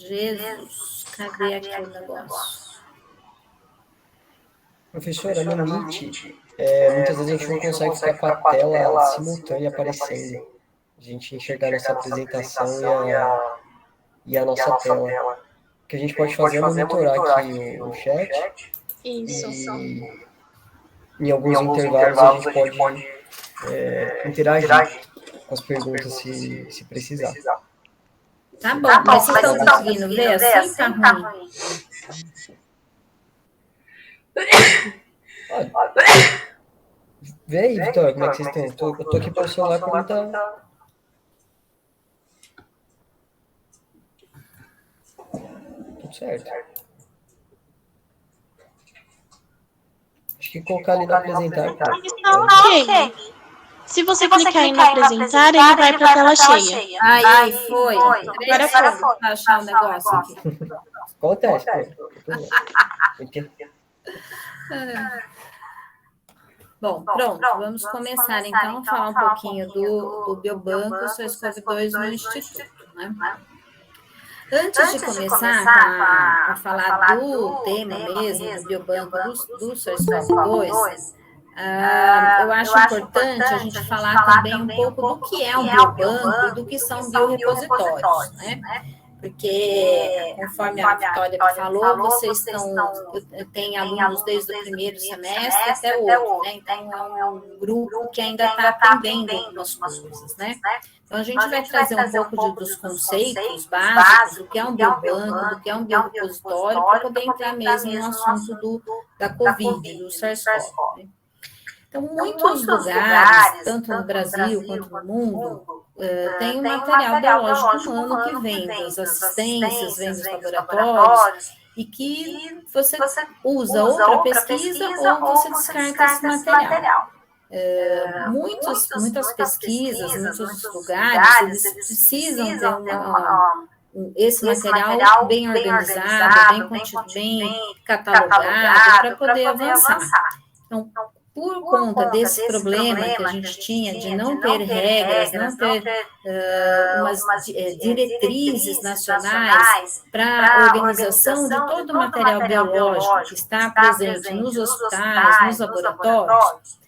Jesus, cadê aqui o negócio? Professora, no Meet, muitas vezes a gente não consegue ficar com a tela simultânea aparecendo. A gente enxergar a nossa apresentação e a nossa tela. O que a gente pode fazer é monitorar aqui o chat. Isso. E em alguns intervalos a gente pode interagir com as perguntas se precisar. Tá bom, mas vocês estão conseguindo ver assim? Tá ruim. Olha, vê aí, Vitória, como é que vocês estão? Eu tô aqui pelo celular, para mim tá... Tudo certo. Acho que colocar ali no apresentar. Ok. Se você clicar em apresentar, ele vai para a tela cheia. Aí, foi. Agora foi. Pra achar o negócio aqui. Acontece, Bom, pronto, vamos começar então a falar um pouquinho do Biobanco SARS-CoV-2 no Instituto, né? Antes de começar a falar do tema mesmo, do Biobanco do SARS-CoV-2, eu acho importante a gente falar também um pouco do que é um biobanco e do que são biorepositórios, né? Porque, conforme a Vitória falou, vocês têm alunos desde o primeiro semestre até o outro, né? Então, é um grupo que ainda está aprendendo algumas coisas, né? Então, a gente vai trazer um pouco dos conceitos básicos, do que é um biobanco, do que é um biorepositório, para poder entrar mesmo no assunto da Covid, do SARS-CoV. Então, muitos lugares, tanto no Brasil quanto no mundo, tem um material biológico humano que vem das assistências, vem dos laboratórios, e que você usa ou para pesquisa ou você descarta esse material. Muitas pesquisas, muitos lugares, eles precisam ter esse material bem organizado, bem catalogado, para poder avançar. Então, por conta desse problema que a gente tinha de não ter regras, não ter umas diretrizes nacionais para a organização de todo o material biológico que está presente nos hospitais, nos laboratórios,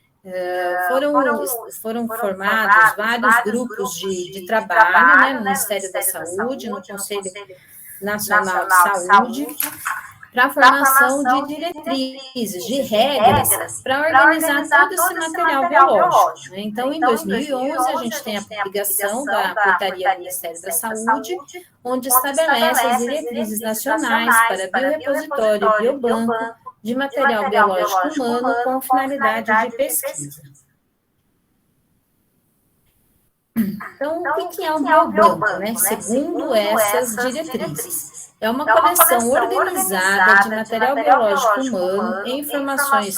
foram formados vários grupos de trabalho, né, no Ministério da Saúde, no Conselho Nacional de Saúde, para a formação de diretrizes, de regras, para organizar todo esse material biológico. Então, em 2011, a gente tem a publicação da Portaria do Ministério da Saúde, onde estabelece as diretrizes nacionais para biorepositório e biobanco de material biológico humano com finalidade de pesquisa. Então, o que é um biobanco, né? Segundo essas diretrizes? É uma coleção organizada de material biológico humano e informações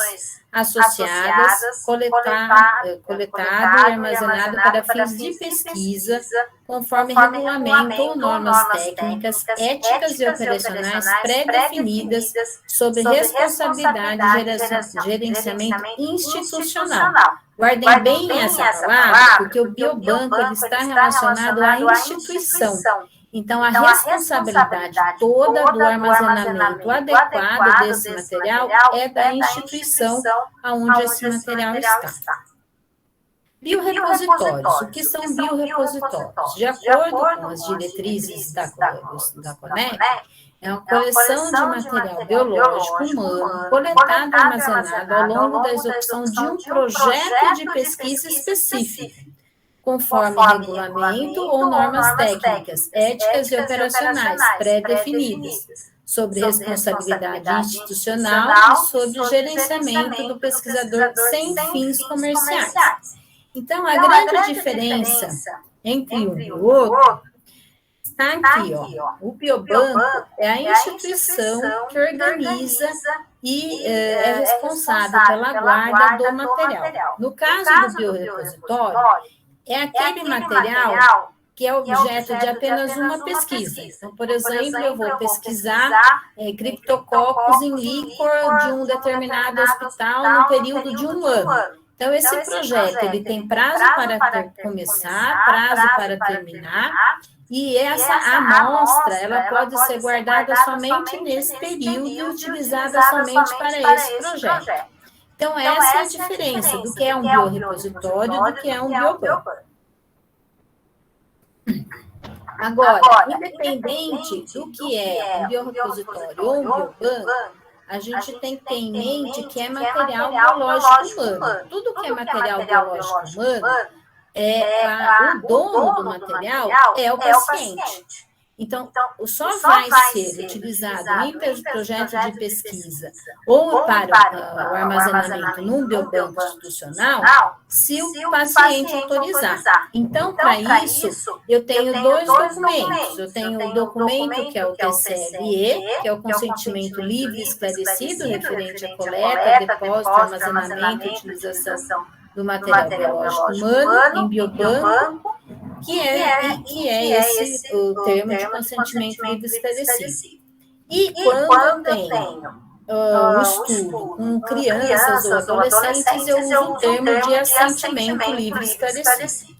associadas, coletado e armazenado para fins de pesquisa, conforme regulamento ou normas técnicas, éticas e operacionais pré-definidas sobre responsabilidade e gerenciamento institucional. Guardem bem essa palavra, porque o biobanco ele está relacionado à instituição. Então, a responsabilidade toda do armazenamento adequado desse material é da instituição onde esse material está. Biorepositórios. O que são biorepositórios? De acordo com as diretrizes da CONEP, é uma coleção de material biológico humano coletado e armazenado ao longo da execução de um projeto de pesquisa específico, conforme regulamento ou normas técnicas, éticas e operacionais pré-definidas, sobre responsabilidade institucional e sobre gerenciamento do pesquisador sem fins comerciais. Então, a grande diferença entre um e o outro está aqui, ó. O biobanco é a instituição que organiza e é responsável pela guarda do material. No caso do biorepositório, é aquele material que é objeto de apenas uma pesquisa. Então, por exemplo, eu vou pesquisar criptococos em líquor de um determinado hospital no período de um ano. Então, esse projeto, ele tem prazo para começar, prazo para terminar, e essa amostra, ela pode ser guardada somente nesse período e utilizada somente para esse projeto. Então, essa é a diferença do que é um biorrepositório do que é um biobanco. Agora, independente do que é um biorrepositório ou um biobanco, a gente tem que ter em mente que é material biológico humano. Tudo que é material biológico humano, o dono do material é o paciente. Então, só vai ser utilizado em projeto de pesquisa ou para o armazenamento num biobanco institucional se o paciente autorizar. Então, para isso, eu tenho dois documentos. Eu tenho o documento que é o TCLE, que é o consentimento livre e esclarecido referente à coleta, depósito, armazenamento e utilização do material biológico humano em biobanco, que é esse o termo de consentimento livre esclarecido. E quando eu tenho um estudo com crianças ou adolescentes, eu uso o termo de assentimento livre esclarecido.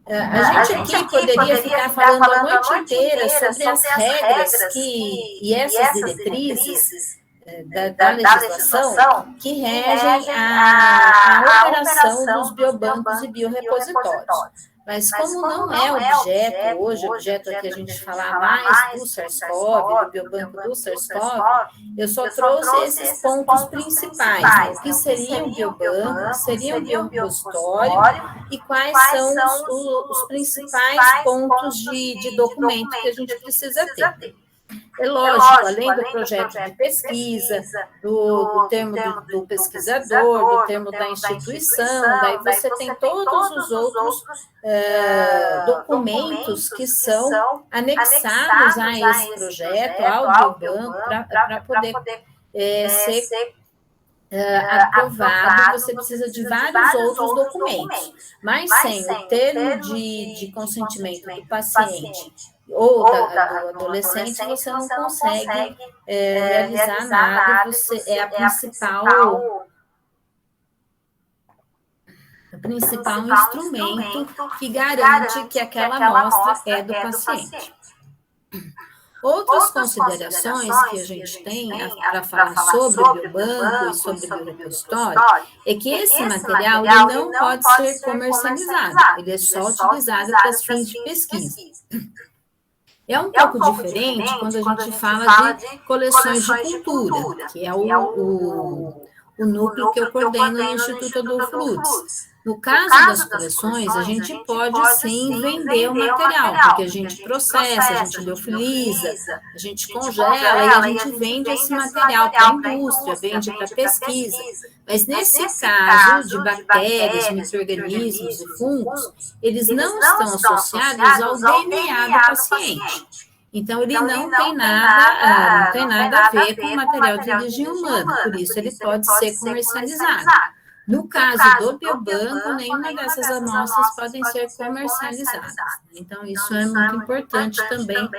A gente aqui poderia ficar falando a noite inteira sobre as regras e essas diretrizes da legislação que regem a operação dos biobancos e biorrepositórios. Mas como não é objeto hoje, objeto aqui a gente falar mais do SARS-CoV, do biobanco do SARS-CoV, eu só trouxe esses pontos principais, né? O que seria um biobanco, o que seria um biorrepositório e quais são os principais pontos de documento que a gente precisa ter. É lógico, além do projeto de pesquisa, do termo do pesquisador, do termo da instituição, daí você tem todos os outros documentos que são anexados a esse projeto, ao biobanco, para poder ser aprovado, você precisa de vários outros documentos, mas sem o termo de consentimento do paciente ou do adolescente, você não consegue realizar nada, é o principal instrumento que garante que aquela amostra é do paciente. Outras considerações que a gente tem para falar sobre o biobanco e sobre o biorepositório é que esse material ele não pode ser comercializado, ele é só utilizado para fins de pesquisa. É um pouco diferente quando a gente fala de coleções de cultura, que é o núcleo que eu coordeno no Instituto Adolfo Lutz. No caso das coleções, a gente pode sim vender o material, porque a gente processa, a gente liofiliza, a gente congela e a gente vende esse material para a indústria, vende para pesquisa. Mas nesse caso de bactérias, micro-organismos e fungos, eles não estão associados ao DNA do paciente. Então, ele não tem nada a ver com o material de origem humana, por isso ele pode ser comercializado. No caso do biobanco, nenhuma dessas amostras podem ser comercializadas. Então, isso é muito importante também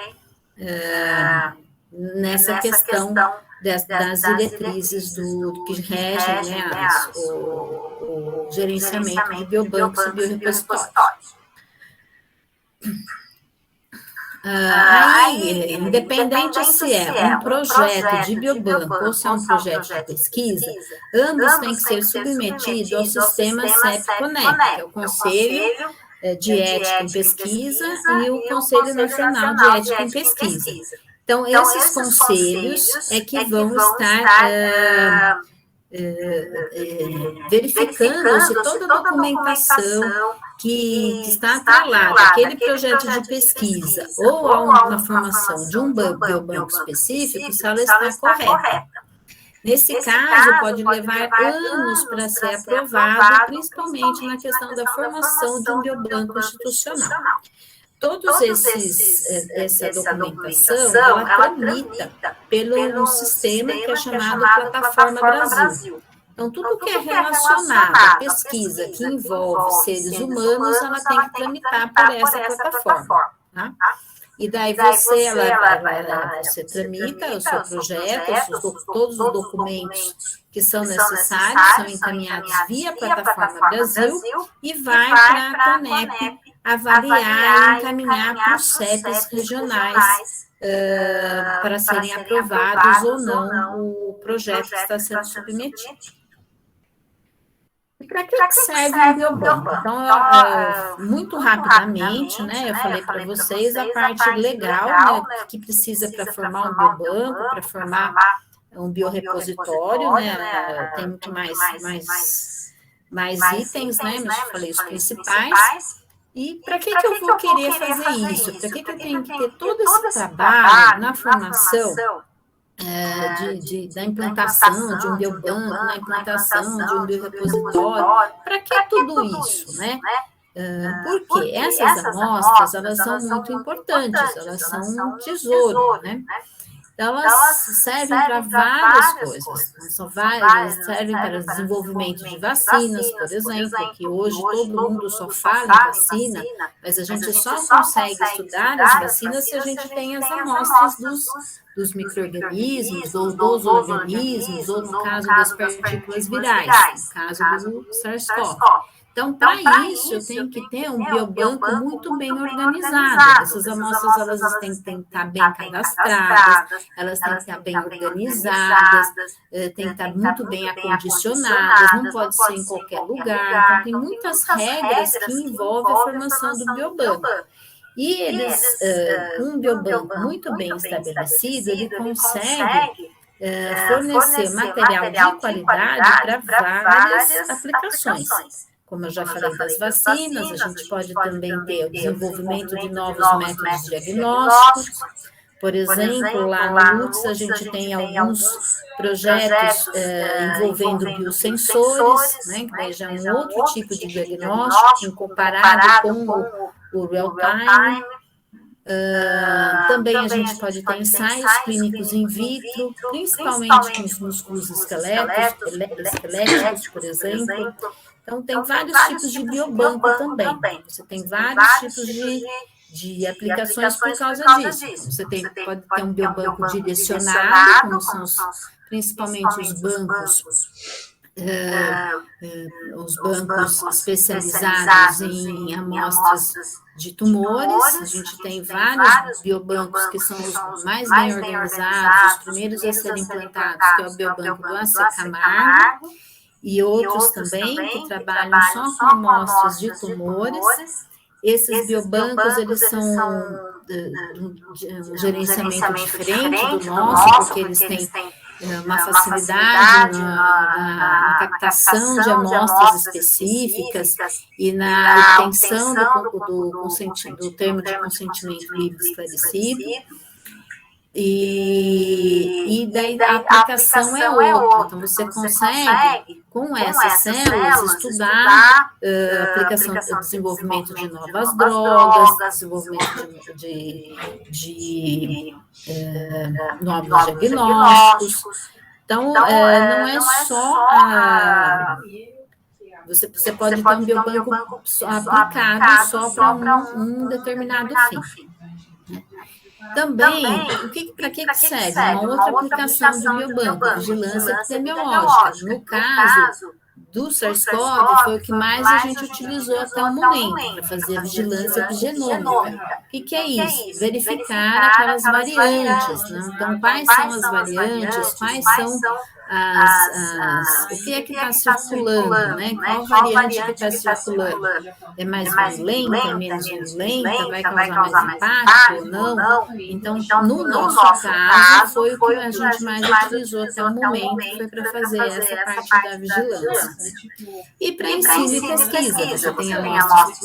nessa questão das diretrizes do que regem, né, o gerenciamento de biobancos e biorrepositórios. Independente se é um projeto de biobanco ou se é um projeto de pesquisa, ambos têm que ser submetidos ao sistema CEP-CONEP, que é o Conselho de Ética em Pesquisa e o Conselho Nacional de Ética em Pesquisa. Então, esses conselhos é que vão estar verificando se toda a documentação que está atrelada àquele projeto de pesquisa ou a uma formação de um biobanco específico, se ela está correta. Nesse caso, pode levar anos para ser aprovado, principalmente na questão da formação de um biobanco institucional. Todos essa documentação, ela tramita pelo sistema que é chamado Plataforma Brasil. Então, tudo que é relacionado à pesquisa que envolve seres humanos, ela tem que tramitar por essa plataforma. Tá? e daí você tramita o seu projeto, todos os documentos que são necessários são encaminhados via plataforma Brasil e vai para a Conep avaliar e encaminhar para os CEPs regionais para serem aprovados ou não o projeto que está sendo submetido. E para que serve um biobanco? Então, muito rapidamente, né, eu falei para vocês a parte legal, né, que precisa para formar um biobanco, para formar um biorrepositório, né, tem muito mais itens, né, mas eu falei os principais. E para que eu vou querer fazer isso? Para que eu tenho que ter todo esse trabalho na formação da implantação de um biobanco, na implantação de um biorepositório? Para que tudo isso, né? Porque essas amostras, elas são muito importantes, elas são um tesouro, né? Elas servem para várias coisas, servem para desenvolvimento de vacinas, por exemplo, que hoje todo mundo só fala em vacina, mas a gente só consegue estudar as vacinas se a gente tem as amostras dos micro-organismos, ou dos organismos, ou no caso das partículas virais, no caso do SARS-CoV. Então, para isso, eu tenho que ter um biobanco muito bem organizado. Essas amostras, elas têm que estar bem cadastradas, elas têm que estar bem organizadas, têm que estar muito bem acondicionadas, não pode ser em qualquer lugar. Então, tem muitas regras que envolvem a formação do biobanco. E um biobanco muito bem estabelecido, ele consegue fornecer material de qualidade para várias aplicações. Como eu já falei das vacinas, a gente pode também ter o desenvolvimento de novos métodos diagnósticos. Por exemplo, lá no LUTS, a gente tem alguns projetos envolvendo biosensores, né, que daí já é um outro tipo de diagnóstico, comparado com o real-time. Também a gente pode ter ensaios clínicos in vitro, principalmente com os músculos esqueléticos, por exemplo. Então, tem vários tipos de biobanco também. Você tem vários tipos de aplicações por causa disso. Você pode ter um biobanco direcionado, como são principalmente os bancos especializados em amostras de tumores. A gente tem vários biobancos que são os mais bem organizados, os primeiros a serem implantados, que é o biobanco do AC Camargo, e outros também que trabalham só com amostras de tumores. Esses biobancos, eles são de um gerenciamento diferente do nosso, porque eles têm uma facilidade na captação de amostras específicas e na obtenção do termo de consentimento livre esclarecido. E daí a aplicação é outra. Então, você consegue, com essas células, estudar a aplicação do desenvolvimento de novas drogas, desenvolvimento de novos diagnósticos. Então, não é só você pode ter um biobanco aplicado só para um determinado fim. Também, para que serve? Uma outra aplicação de biobanco, vigilância epidemiológica. No caso do SARS-CoV, foi o que mais a gente utilizou até o momento, para fazer vigilância epigenômica. O que é isso? Verificar aquelas variantes, né? Então, quais são as variantes, quais são o que é que está circulando, né? Qual variante que está circulando? É mais violenta, é menos violenta, vai causar mais impacto ou não? Então, no nosso caso, foi o que a gente mais utilizou até o momento, foi para fazer essa parte da vigilância. E para ensino e pesquisa, você tem amostras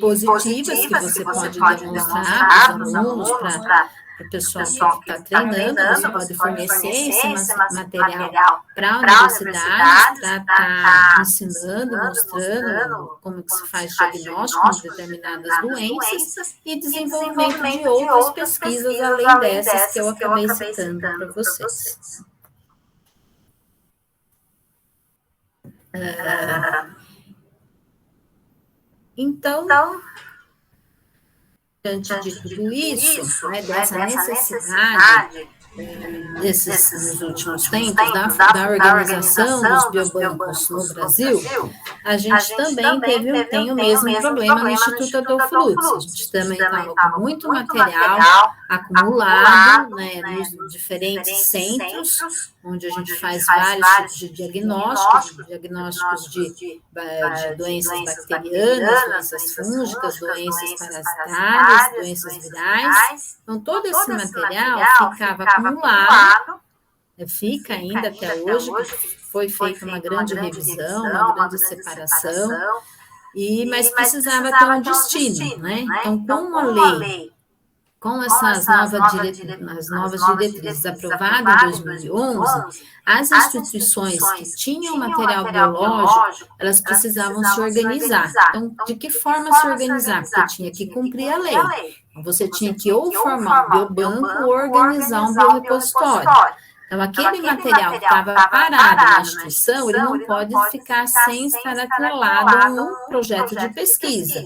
positivas que você pode demonstrar para os alunos, para o pessoal que está treinando, você pode fornecer esse material para a universidade, para estar ensinando, mostrando como que se faz diagnóstico de determinadas doenças e desenvolvimento de outras pesquisas além dessas que eu acabei citando para vocês. Então, Diante de tudo isso, né, dessa necessidade, nos últimos tempos, da organização dos biobancos no Brasil, a gente também tem o mesmo problema no Instituto Adolfo Lutz. A gente também estava com muito material acumulado, né, nos diferentes centros, onde a gente faz vários tipos de diagnósticos de doenças bacterianas, doenças fúngicas, doenças parasitárias, doenças virais. Então, todo esse material ficava acumulado, fica ainda até hoje, foi feita uma grande revisão, uma grande separação, mas precisava ter um destino, né? Então, com a lei, com essas novas diretrizes aprovadas em 2011, as instituições que tinham material biológico, elas precisavam se organizar. Então, de que forma se organizar? Porque tinha que cumprir a lei. Então, você tinha que ou formar um biobanco ou organizar um biorepositório. Então, aquele material que estava parado na instituição, ele não pode ficar sem estar atrelado a um projeto de pesquisa.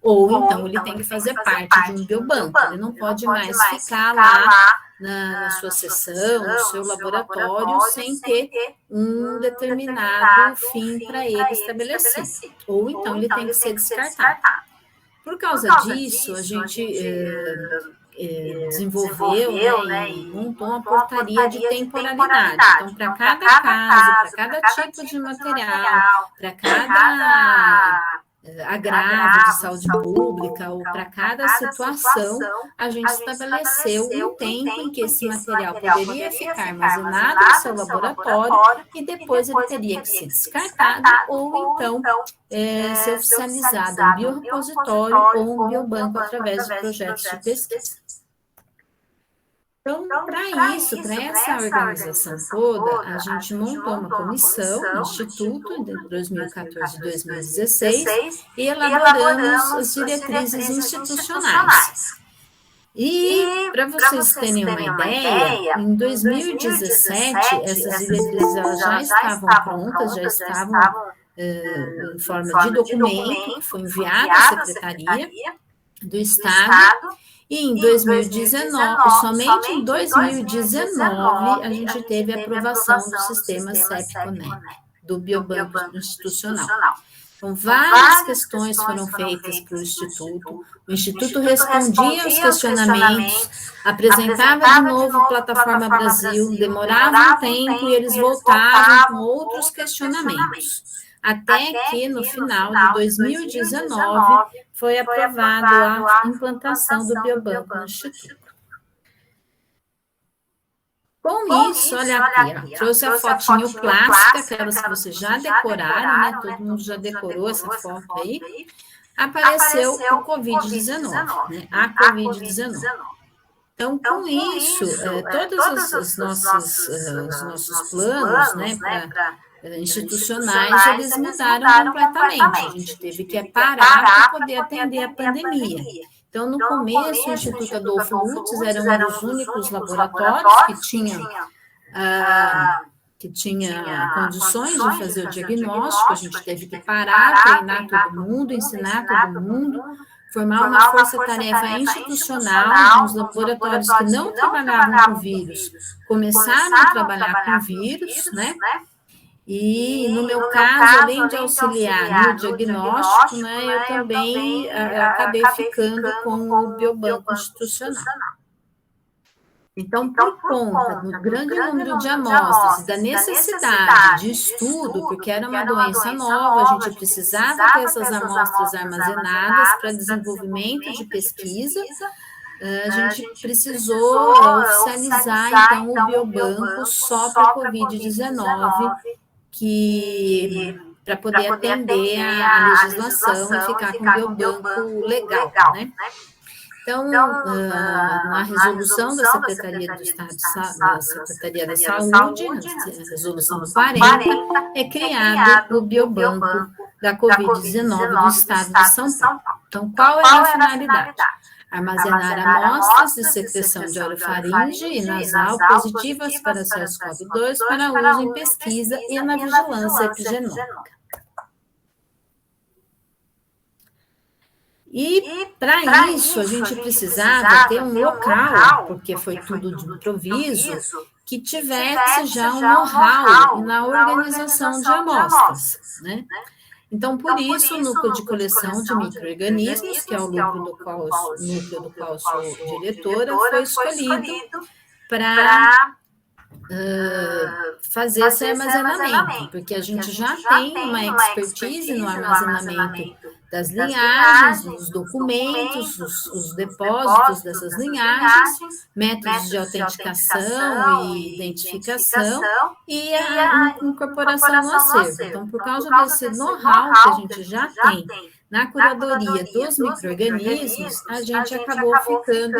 Ou então ele tem que fazer parte de um biobanco, ele não pode mais ficar lá na sua seção, no seu laboratório, sem ter um determinado fim para ele estabelecido. Ou então ele tem que ser descartado. Por causa disso, a gente desenvolveu, né, e montou uma portaria de temporalidade. Então, para cada caso, para cada tipo de material, para cada agravo de saúde pública ou para cada situação, a gente estabeleceu um tempo em que esse material poderia ficar armazenado no seu laboratório e depois ele teria que ser descartado ou então ser oficializado em biorepositório ou um biobanco através de projetos de pesquisa. Então, para essa organização toda, a gente montou uma comissão no Instituto de 2014 e 2016 e elaboramos as diretrizes institucionais. E, para vocês terem uma ideia, em 2017, essas diretrizes elas já estavam prontas, já estavam em forma de documento, que foi enviado à Secretaria do Estado. E em 2019, somente em 2019, a gente teve a aprovação do sistema CEP-CONEP, do biobanco institucional. Então, várias questões foram feitas para o Instituto respondia aos questionamentos, apresentava de novo a Plataforma Brasil, demorava um tempo e eles voltavam com outros questionamentos. Até que, no final de 2019, foi aprovada a implantação do biobanco no Instituto. Com isso, olha aqui, trouxe a fotinho clássica, aquelas que vocês já decoraram, né? Todo mundo já decorou essa foto aí. Apareceu o Covid-19, né? A Covid-19. Então, com isso, todos os nossos planos, né, institucionais, eles mudaram completamente. A gente teve que parar para poder atender a pandemia. Então, no começo, o Instituto Adolfo Lutz era um dos únicos laboratórios que tinha condições de fazer o diagnóstico. A gente teve que parar, treinar todo mundo, ensinar todo mundo, formar uma força-tarefa institucional. Os laboratórios que não trabalhavam com vírus começaram a trabalhar com vírus, né? E, no meu caso, além de auxiliar no diagnóstico, né, eu também acabei ficando com o biobanco institucional. Então, por conta do grande número de amostras e da necessidade de estudo, porque era uma doença nova, a gente precisava ter essas amostras armazenadas para desenvolvimento de pesquisa, a gente precisou oficializar, então, o biobanco só para a Covid-19, para poder atender a legislação e ficar com o biobanco legal, né? Então, na resolução da Secretaria do Estado, da Secretaria da Saúde, na resolução 40, é criado o biobanco da Covid-19 do Estado de São Paulo. Então, qual é a finalidade? Armazenar amostras de secreção de orofaringe e nasal positivas para SARS-CoV-2 para uso em pesquisa e na vigilância epigenômica. E, para isso, a gente precisava ter um local, porque foi tudo de improviso, que tivesse já um know-how na organização de amostras, né? Então, por isso, o núcleo de coleção de micro-organismos, que é o núcleo do qual eu sou diretora, foi escolhido para fazer esse armazenamento, porque a gente já tem uma expertise no armazenamento das linhagens, dos documentos, os depósitos dessas linhagens, métodos de autenticação e identificação e a incorporação no acervo. Então, por causa desse know-how que a gente já tem na curadoria dos micro-organismos, a gente acabou ficando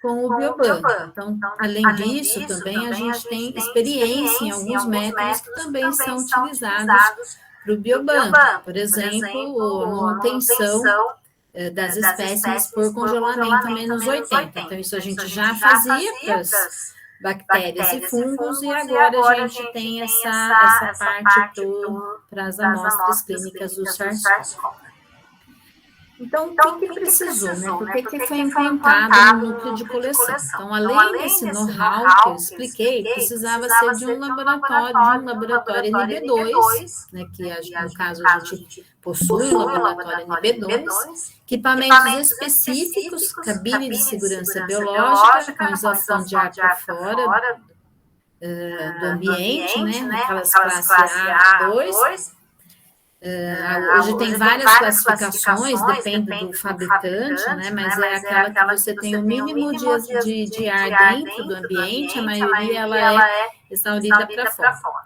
com o biobanco. Então, além disso, também a gente tem experiência em alguns métodos que também são utilizados para o biobanco. Por exemplo, a manutenção das espécies por congelamento a menos 80. Então, isso a gente já fazia para as bactérias e fungos, e agora a gente tem essa parte para as amostras clínicas do SARS-CoV. Então, o que precisou, né? Por que foi implantado no núcleo de coleção? Então, além desse know-how que eu expliquei, precisava ser de um laboratório NB2, né? Que no caso a gente possui um laboratório NB2, equipamentos específicos, cabine de segurança biológica, com isofão de ar para fora do ambiente, né? Aquelas classes A2. Hoje tem várias classificações, depende do fabricante, né? Mas é aquela que você tem o mínimo de ar dentro do ambiente, a maioria ela é exaurida para fora.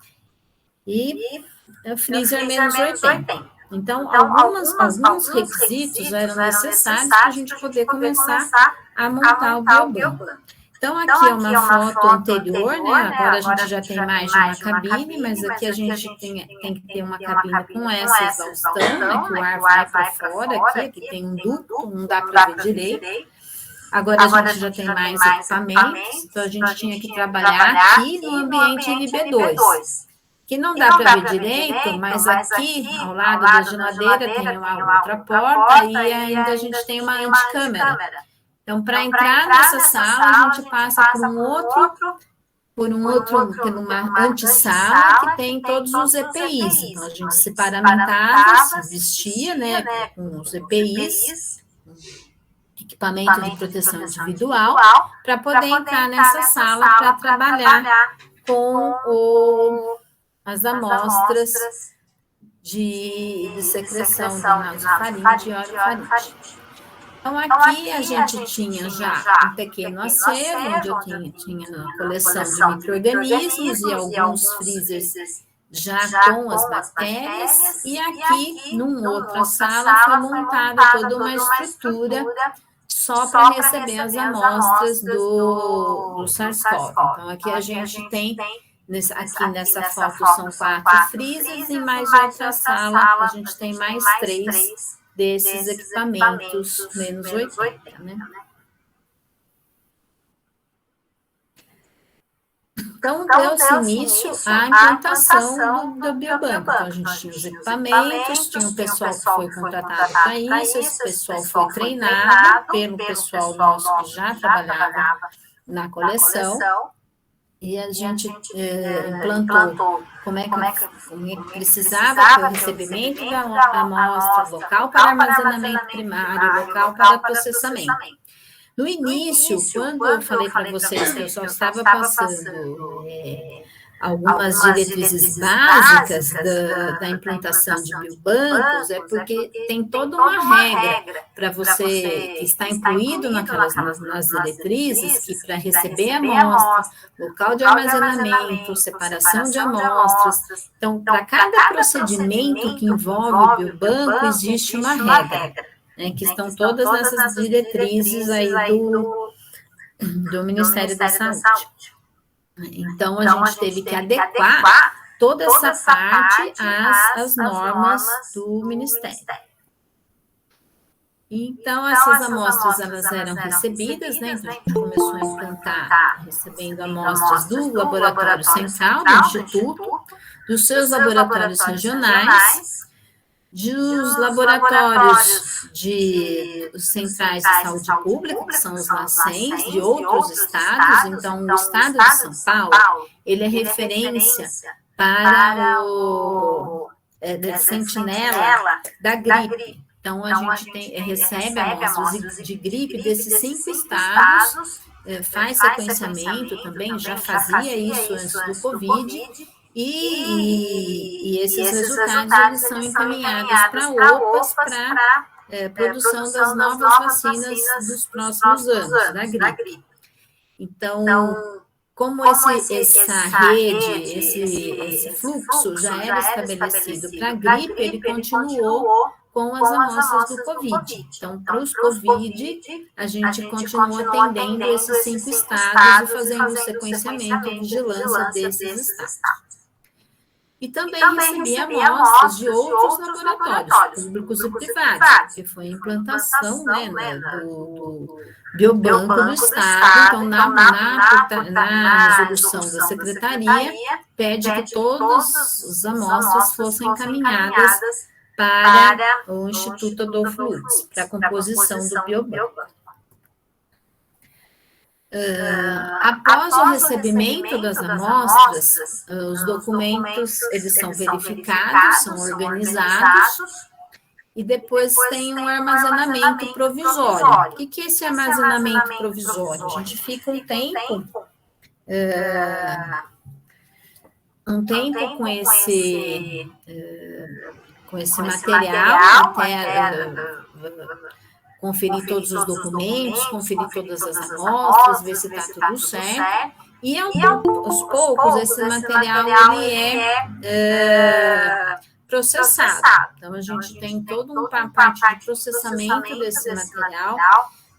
E o freezer menos 80. Então, alguns requisitos eram necessários para a gente poder começar a montar o biobanco. Então, aqui é uma foto anterior, né? Agora a gente já tem mais de uma cabine, mas aqui a gente tem que ter uma cabine com essa exaustão, né? Que o ar vai para fora aqui tem um duto, não dá para ver direito. Agora a gente já tem mais equipamentos, então a gente tinha que trabalhar aqui no ambiente NB2, que não dá para ver direito, mas aqui, ao lado da geladeira, tem uma outra porta e ainda a gente tem uma anticâmera. Então, para entrar nessa sala, a gente passa por uma antessala que tem todos os EPIs. Então, a gente se paramentava, se vestia, né, com os EPIs, equipamento de proteção individual, para poder entrar nessa sala para trabalhar com as amostras de secreção de nasofaringe e orofaringe. Então, aqui a gente tinha já um pequeno acervo, onde eu tinha a coleção de micro-organismos e alguns freezers já com as bactérias, e aqui, numa outra sala, foi montada toda uma estrutura só para receber as amostras do SARS-CoV. Então, aqui a gente tem, aqui nessa foto são 4 freezers, e mais outra sala a gente tem mais 3 desses equipamentos menos 80, né? Então, deu-se início à implantação do biobanco. Então, a gente tinha os equipamentos, tinha um pessoal que foi contratado para isso, esse pessoal foi treinado pelo pessoal nosso que já trabalhava na coleção, e a gente implantou como é que precisava ter o recebimento da amostra, local para armazenamento primário, local para processamento. No início, quando eu falei para vocês que eu só estava passando algumas diretrizes básicas da implantação de biobancos, é porque tem toda uma regra para você que está incluído nas diretrizes, que para receber amostras, local de armazenamento, separação de amostras. Então, para cada procedimento que envolve o biobanco, existe uma regra, né, que estão todas nessas diretrizes aí do Ministério da Saúde. Então, a gente teve que adequar toda essa parte às normas do Ministério. Então, essas amostras elas eram recebidas, né? Então, a gente começou a implantar, recebendo amostras do Laboratório Central, do Instituto, dos seus laboratórios regionais, dos laboratórios de centrais de saúde pública, que são os LACENs, de outros estados. Então, o estado de São Paulo, ele é referência para o sentinela da gripe. Então, a gente recebe amostras de gripe desses 5 estados, faz sequenciamento também, já fazia isso antes do Covid, e esses resultados eles são encaminhados para OPAS para produção das novas vacinas dos próximos anos, da gripe. Então, como essa rede, esse fluxo já era estabelecido para a gripe, ele continuou com as amostras do Covid. Então, para os Covid, a gente continuou atendendo esses 5 estados e fazendo o sequenciamento e vigilância desses estados. E também recebi amostras de outros laboratórios, públicos e privados, que foi a implantação do Biobanco do Estado. Então, na resolução da Secretaria, pede que todas as amostras fossem encaminhadas para o Instituto Adolfo Lutz, para a composição do Biobanco. Após o recebimento das amostras, os documentos eles são verificados, são organizados, e depois tem um armazenamento provisório. O que é esse armazenamento provisório? A gente fica um tempo com esse material até conferir todos os documentos, conferir todas as amostras, ver se está tudo certo. E aos poucos esse material ele é processado. Então a gente tem toda uma parte de processamento desse material,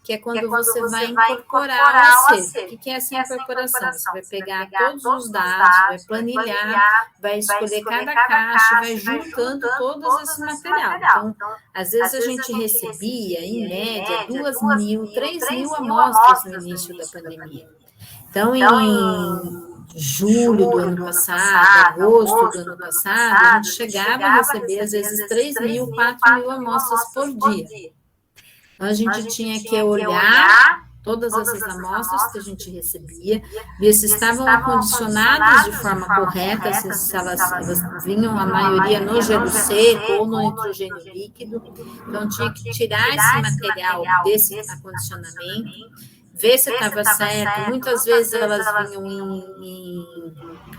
que é quando você vai incorporar ao acervo. O que é essa incorporação? Você vai pegar todos os dados, vai planilhar, vai escolher cada caixa, vai juntando todo esse material. Então, às vezes a gente recebia, em média, 2.000, 3.000 amostras no início da pandemia. Então, em julho do ano passado, agosto do ano passado, a gente chegava a receber, às vezes, 3.000, 4.000 amostras por dia. Então, a gente tinha que olhar todas essas amostras que a gente recebia, ver se estavam acondicionadas de forma correta, se elas vinham, a maioria, no gelo seco ou no nitrogênio líquido. Então, tinha que tirar esse material desse acondicionamento, ver se estava certo. Muitas vezes elas vinham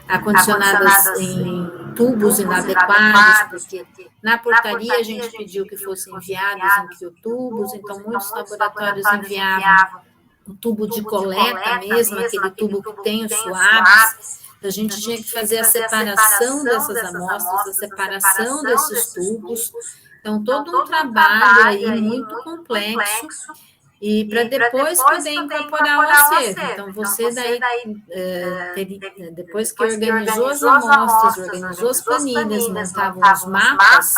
acondicionadas em tubos inadequados, porque na portaria a gente pediu que fossem enviados em criotubos, então muitos laboratórios enviavam o tubo de coleta mesmo, aquele tubo que tem os swabs. A gente tinha que fazer a separação dessas amostras, a separação desses tubos. Então, todo um trabalho aí muito complexo, e para depois poder incorporar o acervo. Então, você daí, depois que organizou as amostras, organizou as planilhas, montavam os mapas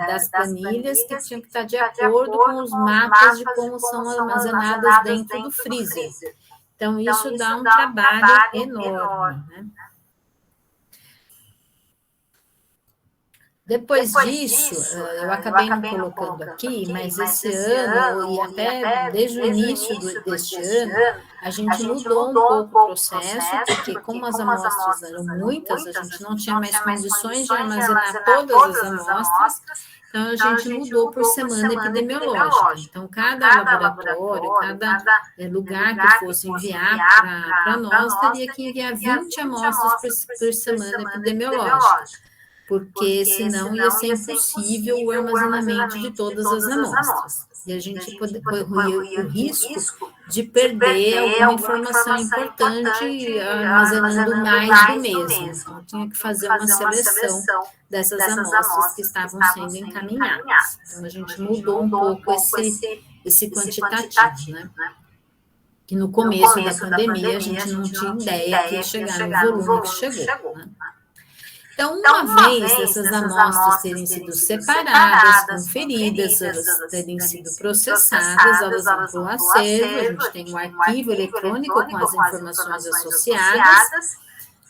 das planilhas que tinham que estar de acordo com os mapas de como são armazenadas dentro do freezer. Então, isso dá um trabalho enorme, né? Depois disso, eu acabei não colocando aqui, mas esse ano, e até desde o início deste ano, a gente mudou um pouco o processo, porque como as amostras eram muitas, a gente não tinha mais condições de armazenar todas as amostras, então a gente mudou por semana epidemiológica. Então, cada laboratório, cada lugar que fosse enviar para nós, teria que enviar 20 amostras por semana epidemiológica, porque senão ia ser impossível o armazenamento de todas as amostras. E a gente corria o risco de perder alguma informação importante armazenando mais do mesmo. Então, tinha que fazer uma seleção dessas amostras que estavam sendo encaminhadas. Então, a gente mudou um pouco esse quantitativo, né? Que no começo da pandemia a gente não tinha ideia que ia chegar no volume que chegou, né? Então, uma vez essas amostras terem sido separadas, conferidas, elas terem sido processadas, elas vão para o acervo, a gente tem um arquivo eletrônico com as informações associadas.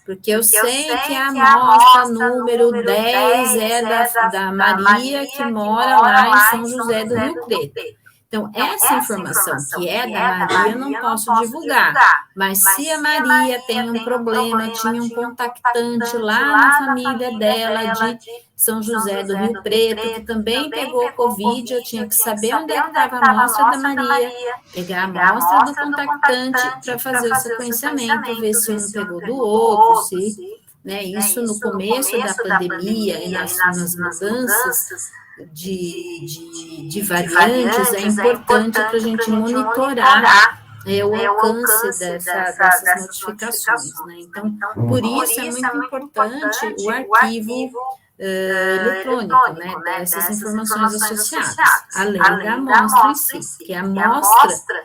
Porque eu sei que a amostra número 10 é da Maria, que mora lá em São José do Rio Preto. Então, essa informação que é da Maria, eu não posso divulgar. Mas se a Maria tem um problema, tinha um contactante lá na família dela de São José do Rio Preto, que também pegou Covid, eu tinha que saber onde é que estava a amostra da Maria, pegar a amostra do contactante para fazer o sequenciamento, ver se um pegou do outro, se, né, isso no começo da pandemia e nas mudanças de variantes, é importante para a gente monitorar o alcance dessas notificações, né? Então, por isso é muito importante o arquivo eletrônico, né, dessas informações associadas, além da amostra em si, porque a amostra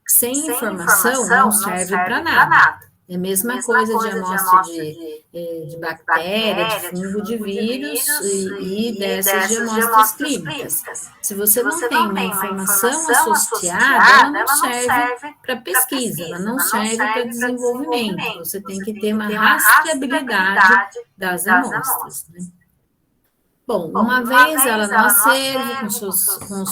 sem informação não serve para nada. É a mesma coisa de amostra de bactéria, de fungo, de vírus e dessas de amostras clínicas. Se você não tem uma informação associada, ela não serve para pesquisa, ela não serve para desenvolvimento. Você tem que ter uma rastreabilidade das amostras, né? Bom, uma vez ela no acervo, com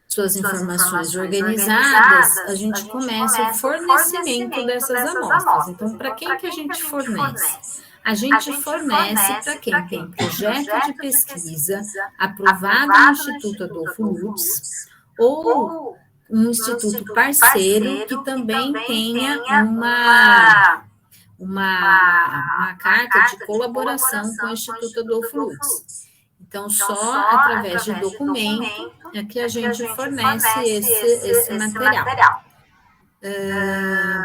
suas informações organizadas, a gente começa o fornecimento dessas amostras. Então, para quem que a gente fornece? A gente fornece para quem tem projeto de pesquisa aprovado no Instituto Adolfo Lutz ou um instituto parceiro que também tenha uma carta de colaboração com o Instituto Adolfo Lutz. Então, só através de documento é que a gente fornece esse material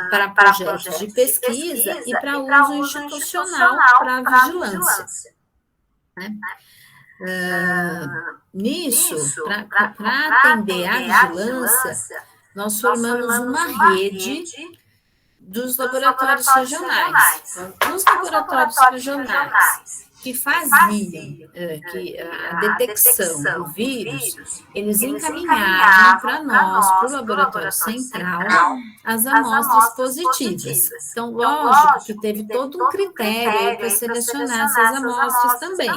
para projetos de pesquisa e para uso institucional para vigilância, né? Nisso, para atender a vigilância, nós formamos uma rede dos laboratórios regionais. Então, os laboratórios regionais que faziam a detecção do vírus, eles encaminhavam para nós, para o laboratório central, as amostras positivas. Então, lógico que teve todo um critério para selecionar essas amostras também,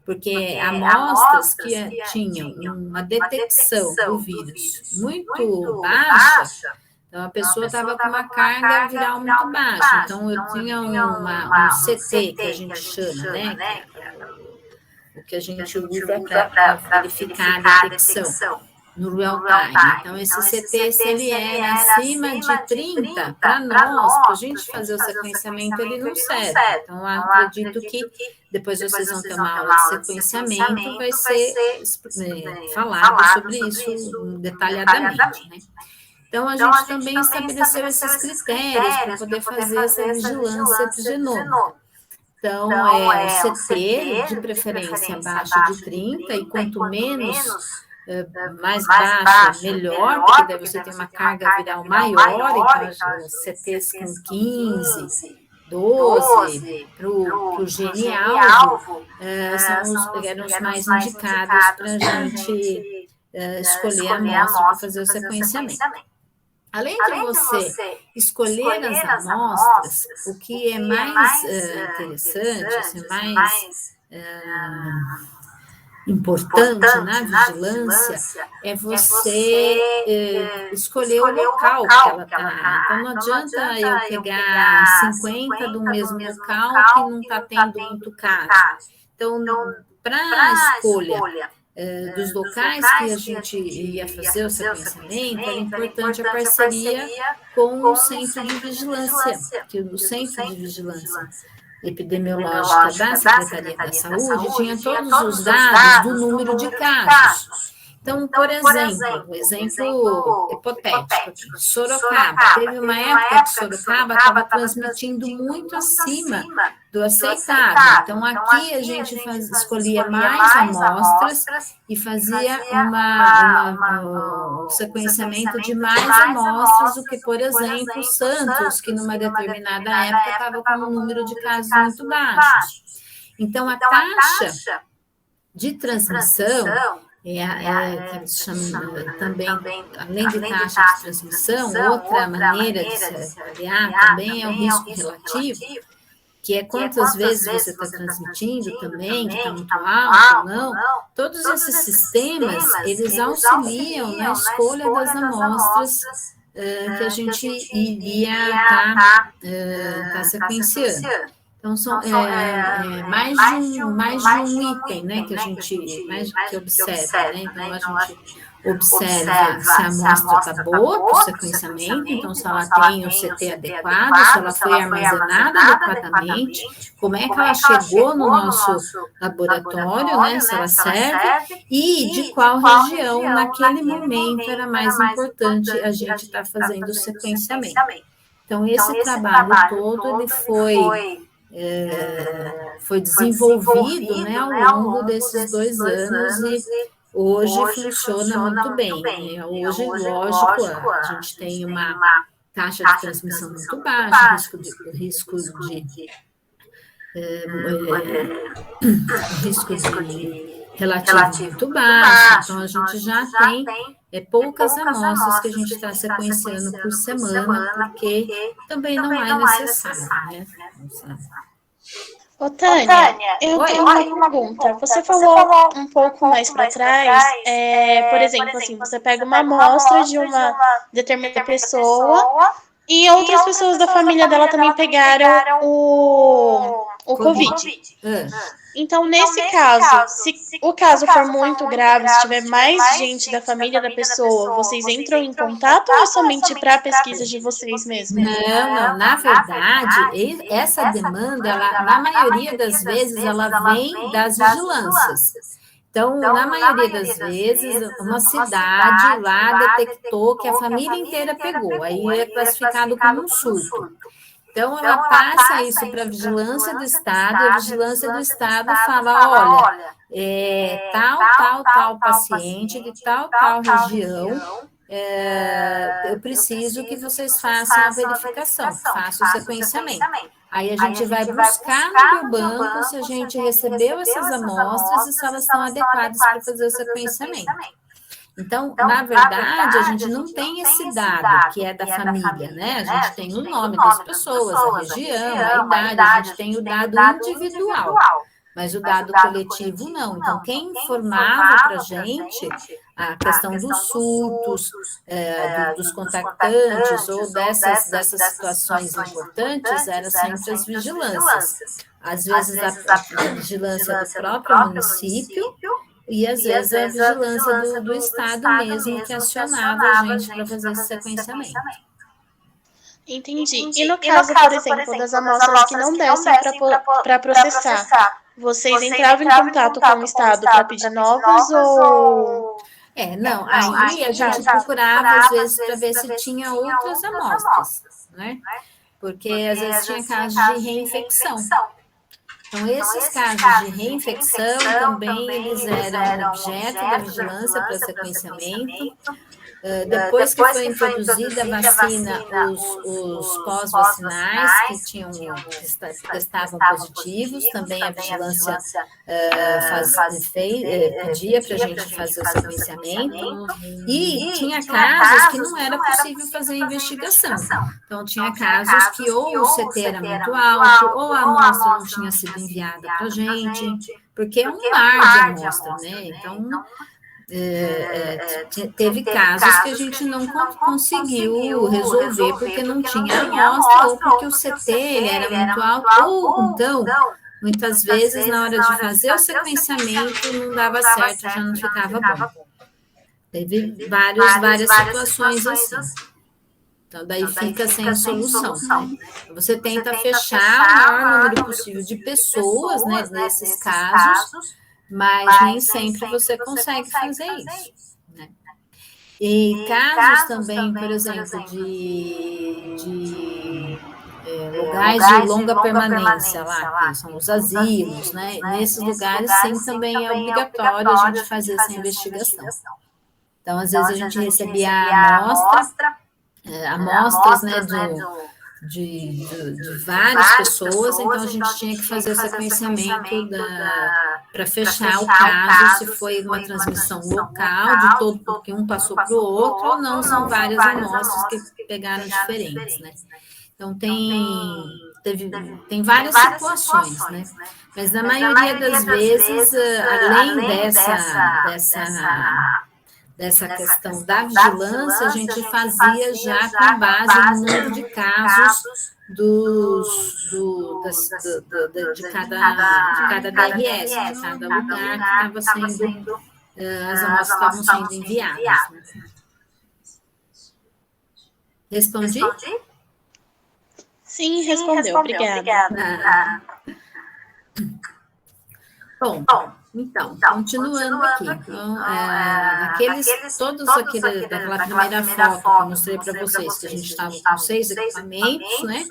porque amostras que tinham uma detecção do vírus muito baixa, então, a pessoa estava com uma carga viral muito baixa. Então, eu tinha um CT, que a gente chama, né? O que a gente usa para verificar a detecção no real time. Então, esse CT, se ele era acima de 30, para nós, para a gente fazer o sequenciamento, ele não serve. Então, eu acredito que depois vocês vão ter uma aula de sequenciamento, vai ser falado sobre isso detalhadamente, né? Então, a gente também estabeleceu esses critérios para poder fazer essa vigilância epigenômica. Então, o CT, de preferência abaixo de 30, e quanto mais baixo, melhor, porque daí você tem uma carga viral maior, então, CTs com 15, 12, para o gene-alvo, eram os mais indicados para a gente escolher a amostra para fazer o sequenciamento. Além de você escolher as amostras, o que é mais interessante, mais importante na vigilância, é você escolher o local que ela está. Então, não adianta eu pegar 50 do mesmo local que não está tendo muito caso. Então, para a escolha dos locais que a gente ia fazer o sequenciamento, era importante a parceria com o Centro de Vigilância, que o Centro de Vigilância Epidemiológica da Secretaria da Saúde tinha todos os dados do número de casos. Então, por exemplo, um exemplo hipotético, Sorocaba. Teve uma época que Sorocaba estava transmitindo muito acima do aceitável. Então, aqui a gente escolhia mais amostras e fazia um sequenciamento de mais amostras do que, por exemplo, Santos, que numa determinada época estava com um número de casos muito baixos. Então, a taxa de transmissão que eles chamam também, além de taxa de transmissão, outra maneira de se avaliar também é o risco relativo. que é quantas vezes você está transmitindo também, que está muito alto ou não, todos esses sistemas, eles auxiliam na escolha das amostras que a gente iria estar sequenciando. Então, são mais de um item, né, que a gente que observa, né? Então, a gente observa se a amostra está boa para o sequenciamento, então se ela tem o CT adequado, se ela foi armazenada adequadamente, como é que ela chegou no nosso laboratório, né, se ela serve, e de qual região naquele momento era mais importante a gente estar fazendo o sequenciamento. Então, esse trabalho todo, ele foi desenvolvido, né, ao longo desses 2 anos e hoje funciona muito bem. Né? Hoje, lógico, a gente tem uma taxa de transmissão muito baixa, risco de relativo muito baixo, então a gente já tem poucas amostras que a gente está sequenciando por semana, porque também não é necessário, né? Ô, Tânia, eu tenho uma pergunta. Você falou um pouco mais para trás, por exemplo, assim, você pega uma amostra de uma determinada pessoa e outras pessoas da família dela também pegaram o Covid. Então, nesse caso, se o caso for muito grave, se tiver mais gente da família da pessoa, vocês entram em contato ou é somente para a pesquisa de vocês mesmos? Não. Na verdade, essa demanda, na maioria das vezes, ela vem das vigilâncias. Então, na maioria das vezes, uma cidade lá detectou que a família inteira pegou, aí é classificado como um surto. Então, ela passa isso para a Vigilância do Estado, e a Vigilância do Estado fala, olha, tal paciente de tal região, eu preciso que vocês façam a verificação, façam o sequenciamento. Aí a gente vai buscar no biobanco se a gente recebeu essas amostras e se elas estão adequadas para fazer o sequenciamento. Então, na verdade, a gente não tem esse dado que é da família, né? A gente tem o nome das pessoas, a região, a idade, a gente tem o dado individual, mas o dado coletivo não. Então, quem informava para a gente a questão dos surtos, dos contactantes ou dessas situações importantes eram sempre as vigilâncias. Às vezes, a vigilância do próprio município, e às vezes a vigilância do Estado mesmo que acionava a gente para fazer esse sequenciamento. Entendi. E no caso, por exemplo, das amostras que não dessem para processar, vocês entravam em contato com o Estado para pedir novas ou... Não, aí a gente procurava às vezes para ver se tinha outras amostras, né? Porque às vezes tinha casos de reinfecção. Então, esses casos de reinfecção também eles eram objeto da vigilância para sequenciamento. Depois que foi introduzida a vacina, os pós-vacinais que testavam positivos, também a vigilância pedia para a gente fazer o sequenciamento, e tinha casos que não era possível fazer investigação. Então, tinha casos que ou o CT era muito alto, ou a amostra não tinha sido enviada para a gente, porque é um mar de amostra, né? Então, teve casos que a gente não conseguiu resolver porque não tinha amostra ou porque o CT ele era muito alto, ou então, muitas vezes, na hora de fazer o sequenciamento, não dava certo, já não ficava bom. Teve várias situações assim. Então, daí fica sem solução, né? Você tenta fechar o maior número possível de pessoas, né, nesses casos, mas nem sempre você consegue fazer isso, né? E casos também, por exemplo, de lugares de longa permanência lá, que são os asilos, né? Nesses lugares, sim, também é obrigatório a gente fazer essa investigação. Então, às vezes a gente recebia amostras, né, de várias pessoas, então a gente tinha que fazer o sequenciamento para fechar o caso, se foi uma transmissão local, de todo, porque um passou para o outro, ou não, são várias amostras que pegaram diferentes, né? Então, tem várias situações, né? Mas na maioria das vezes, além dessa questão da vigilância, a gente fazia já com base no número de casos de cada DRS, de cada lugar que estava sendo, as amostras estavam sendo enviadas. Né? Respondi? Sim, respondeu. Obrigada. Bom, então, continuando aqui. Então, daquela primeira foto que eu mostrei para vocês, que a gente estava com 6 equipamentos, né?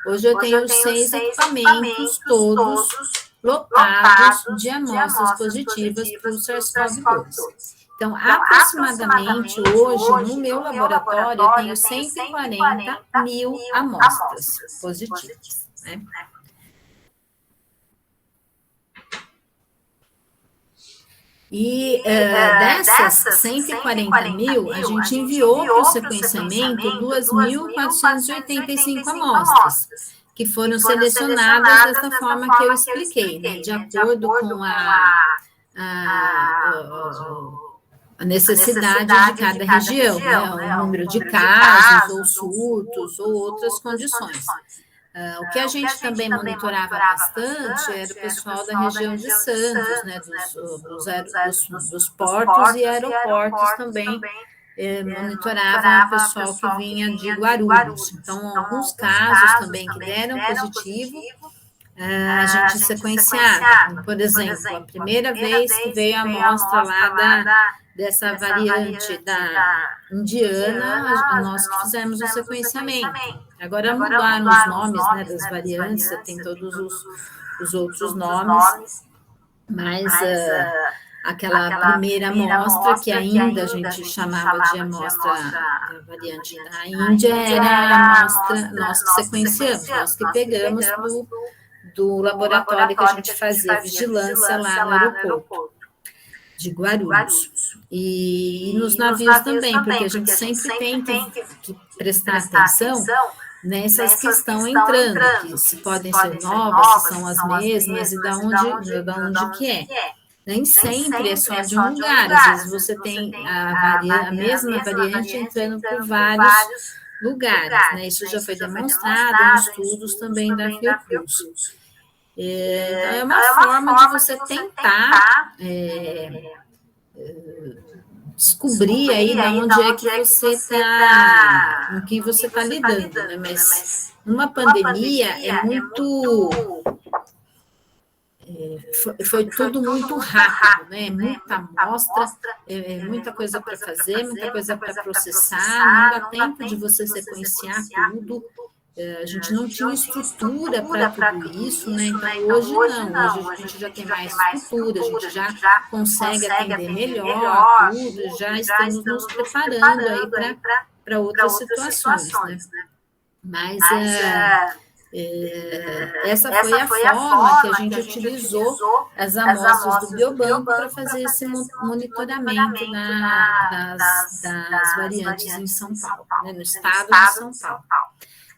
Hoje eu tenho 6 equipamentos, todos lotados de amostras positivas para o SARS-CoV-2. Então, aproximadamente hoje, no meu laboratório, eu tenho 140 mil amostras positivas, né? E dessas 140 mil, a gente enviou para o sequenciamento 2.485 amostras, que foram selecionadas dessa forma que eu expliquei, né, de acordo com a necessidade de cada região, né, o número de casos, ou surtos, ou outras condições. O que a gente também monitorava bastante era o pessoal da região de Santos, né, dos portos e aeroportos também, monitorava o pessoal que vinha de Guarulhos. Então, alguns casos também que deram positivo, a gente sequenciava. Por exemplo, a primeira vez que veio a amostra lá dessa variante da indiana, nós que fizemos o sequenciamento. Agora mudaram os nomes, né, das variantes, tem todos os outros nomes, mas aquela primeira amostra, que ainda a gente chamava de amostra da variante da Índia, era a amostra nós que sequenciamos, nós que pegamos do laboratório que a gente fazia vigilância lá no aeroporto de Guarulhos. E nos navios também, porque a gente sempre tem que prestar atenção nessas que estão entrando, que se podem ser novas, se são as mesmas, e da onde que é. Nem sempre é só de um lugar, às vezes você tem a mesma variante entrando por vários lugares, né? Isso já foi demonstrado em estudos também da Fiocruz. Então, é uma forma de você tentar descobrir aí de onde é que você está, com que você está lidando, né? Mas numa pandemia foi tudo muito rápido, né? Muita amostra, muita coisa para fazer, muita coisa para processar, não dá tempo de você sequenciar tudo. A gente não tinha estrutura para tudo isso, né? Então, hoje não. Hoje a gente já tem mais estrutura, a gente já consegue atender melhor tudo, já estamos nos preparando aí para outras situações, né? Mas essa foi a forma que a gente utilizou as amostras do biobanco para fazer esse monitoramento das variantes em São Paulo, né? No estado de São Paulo.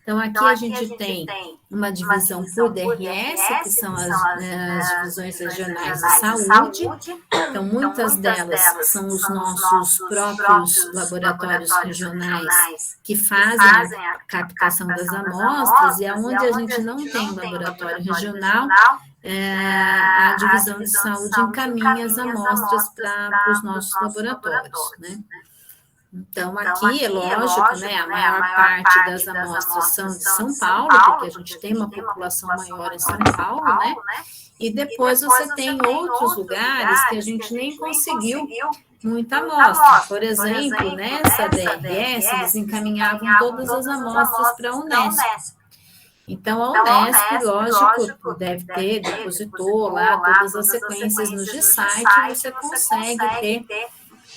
Então, aqui a gente tem uma divisão por DRS, que são as divisões regionais de saúde. Então, muitas delas são os nossos próprios laboratórios regionais que fazem a captação das amostras, e onde a gente não tem laboratório regional, a divisão de saúde encaminha as amostras para os nossos laboratórios, né? Então, aqui é lógico, né, a maior parte das amostras são de São Paulo, porque a gente tem uma população maior em São Paulo, né? E depois você tem outros lugares que a gente nem conseguiu muita amostra. Por exemplo, nessa DRS, eles encaminhavam todas as amostras para a Unesp. Então, a Unesp, lógico, depositou lá todas as sequências no G-Site, e você consegue ter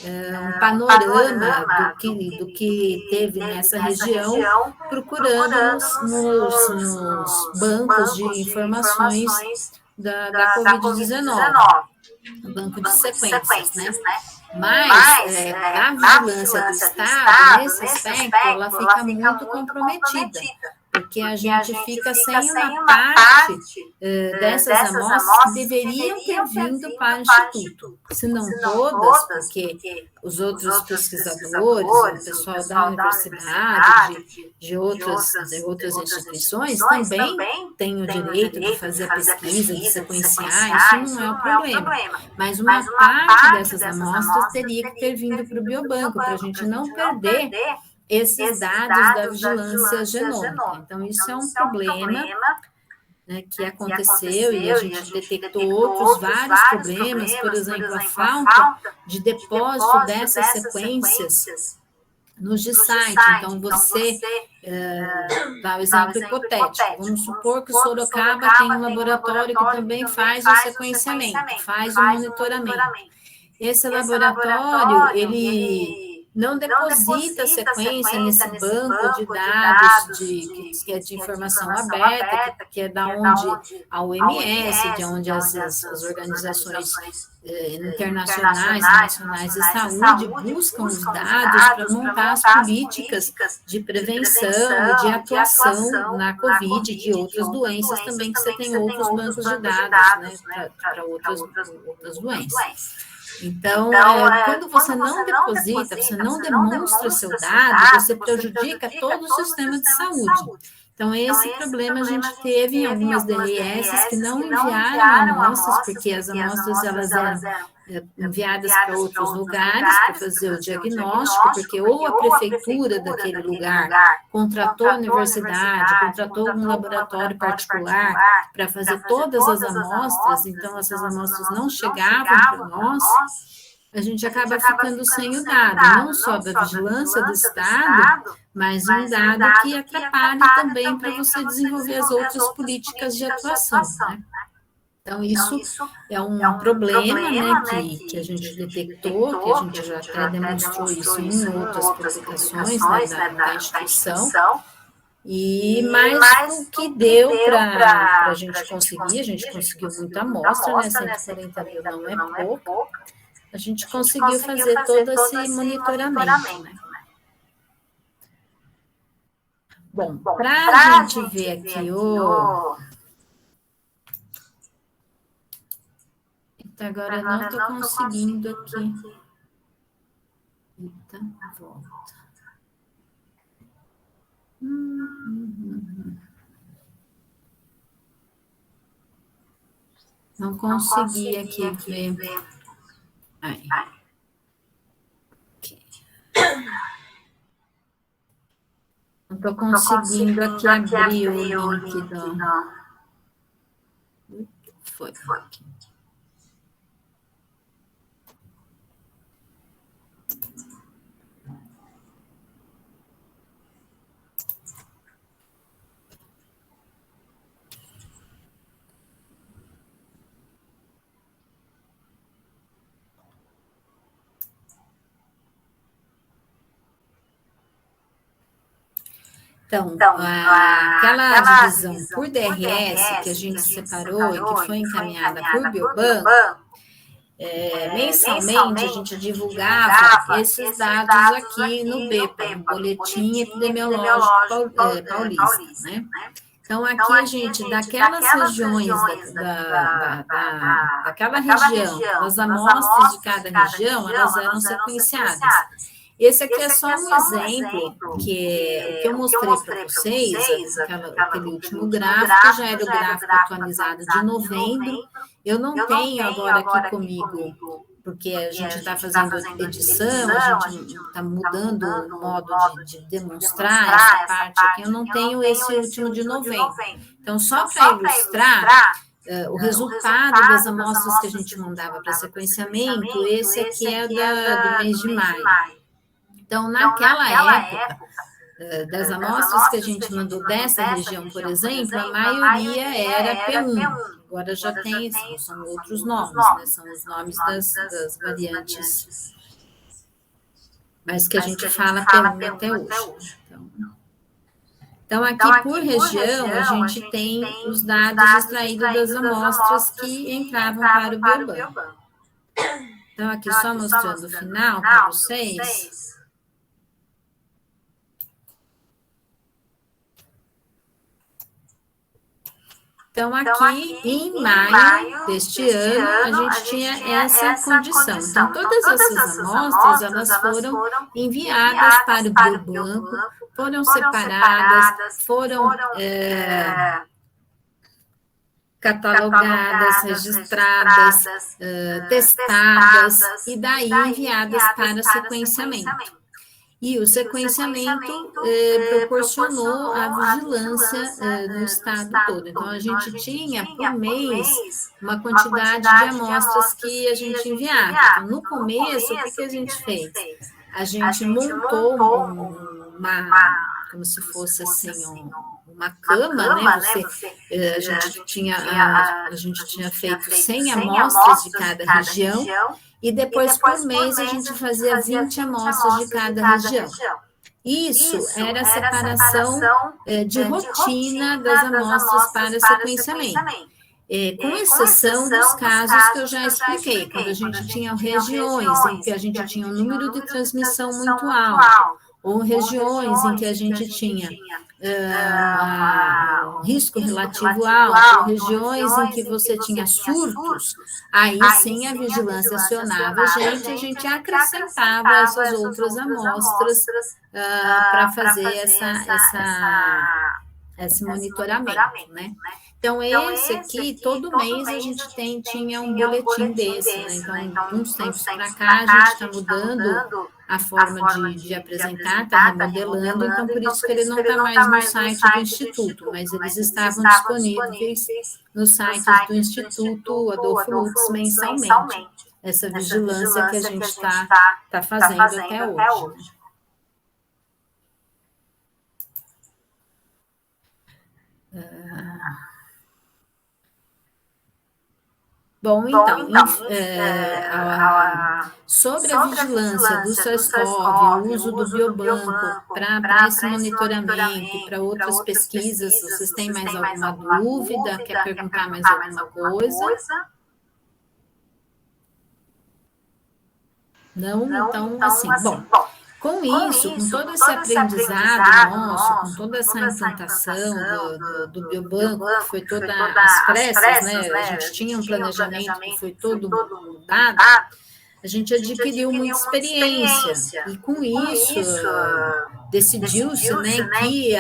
um panorama do que teve nessa região, procurando nos bancos de informações da Covid-19, banco de sequências, né? Mas a vigilância do Estado, nesse aspecto, ela fica muito comprometida, porque a gente fica sem uma parte dessas amostras que deveriam ter vindo para o Instituto. Se não todas, porque os outros pesquisadores, o pessoal da universidade, de outras instituições, também têm o direito de fazer a pesquisa, de sequenciar, isso não é o problema. Mas uma parte dessas amostras teria que ter vindo para o biobanco, para a gente não perder esses dados da vigilância genômica. Então, isso é um problema, né, que aconteceu e a gente detectou outros vários problemas, por exemplo, a falta de depósito dessas sequências nos de site. Então, você dá o exemplo hipotético. Vamos supor que o Sorocaba tem um laboratório que também faz o sequenciamento, faz o monitoramento. Esse laboratório, ele não deposita a sequência nesse banco de dados que é de informação aberta, que é da onde a OMS, de onde as organizações internacionais, nacionais de saúde buscam os dados para montar as políticas de prevenção e de atuação na Covid e de outras doenças também, que você tem outros bancos de dados, né, para outras doenças. Então, quando você não deposita, você não demonstra seu dado, você prejudica todo o sistema de saúde. Então, esse problema a gente teve em algumas DRS que não enviaram amostras, porque as amostras elas eram enviadas para outros lugares para fazer o diagnóstico, porque ou a prefeitura daquele lugar contratou a universidade, contratou um laboratório particular para fazer todas as amostras, então essas amostras não chegavam para nós, a gente acaba ficando sem o dado, não só da vigilância do Estado, mas um dado que atrapalha também para você desenvolver as outras políticas de atuação, né? Então, isso é um problema, né, que a gente detectou, que a gente já até demonstrou isso em outras publicações, né, da instituição, mas o que deu para a gente conseguiu muita amostra, né, 140 mil não é pouco, a gente conseguiu fazer todo esse monitoramento, né. Bom, para a gente ver aqui agora eu não estou conseguindo aqui. Eita, volta. Não consegui aqui ver. Aí. Okay. Não estou conseguindo aqui abrir o link do... Foi. Aqui. Então, aquela divisão por DRS que a gente separou e que foi encaminhada por Biobanco, mensalmente a gente divulgava esses dados aqui no BEPA, no Boletim Epidemiológico Paulista, né? Então, aqui a gente, daquelas regiões, daquela região, das amostras de cada região, elas eram sequenciadas. Esse aqui é só um exemplo, que é o que eu mostrei para vocês, aquele último gráfico, já era o gráfico atualizado de novembro. Eu não tenho agora aqui comigo, porque a gente está fazendo edição, a gente está mudando o modo de demonstrar essa parte aqui, eu não tenho esse último de novembro. Então, só para ilustrar o resultado das amostras que a gente mandava para sequenciamento, esse aqui é do mês de maio. Então, naquela época, das amostras que a gente mandou dessa região, por exemplo, a maioria era P1. Agora já tem, são outros nomes, né? São os nomes das variantes, mas que a gente fala P1 até hoje. Então, aqui por região, a gente tem os dados extraídos das amostras que entravam para o Biobanco. Então, aqui só mostrando o final para vocês. Então, aqui em maio deste ano, a gente tinha essa condição. Então, todas essas amostras, elas foram enviadas para o biobanco, foram separadas, foram catalogadas, registradas, testadas, e daí enviadas para sequenciamento. E o sequenciamento proporcionou a vigilância no estado todo. Então, a gente tinha, por mês, uma quantidade de amostras que a gente enviava. Então, no começo, o que a gente fez? A gente montou como se fosse assim, uma cama, né? A gente tinha feito 100 amostras de cada região, e depois, por mês, a gente fazia 20 amostras de cada região. Isso era a separação de rotina das amostras para sequenciamento. Com exceção dos casos que eu já expliquei, quando a gente tinha regiões em que a gente tinha um número de transmissão muito alto, ou regiões em que a gente tinha um risco relativo alto, ou regiões em que você tinha surtos, aí sim a vigilância acionava a gente acrescentava essas outras amostras para fazer esse monitoramento, né? Então, esse aqui, todo mês a gente tinha um boletim desse, né? Então, de uns tempos para cá, a gente está mudando a forma de apresentar, está remodelando, então por isso que ele não está mais no site do Instituto, mas eles estavam disponíveis no site do Instituto Adolfo Lutz mensalmente, essa vigilância que a gente está fazendo até hoje. Bom, então, sobre a vigilância do SARS-CoV, o uso do biobanco para esse monitoramento e para outras pesquisas, vocês têm mais alguma dúvida? Quer perguntar mais alguma coisa? Não? Então, assim, bom... Com isso, com todo esse aprendizado nosso, com toda essa implantação do biobanco, que foi todas as pressas, né? A gente tinha um planejamento que foi todo mudado, a gente adquiriu muita experiência. E com isso, decidiu-se, né, que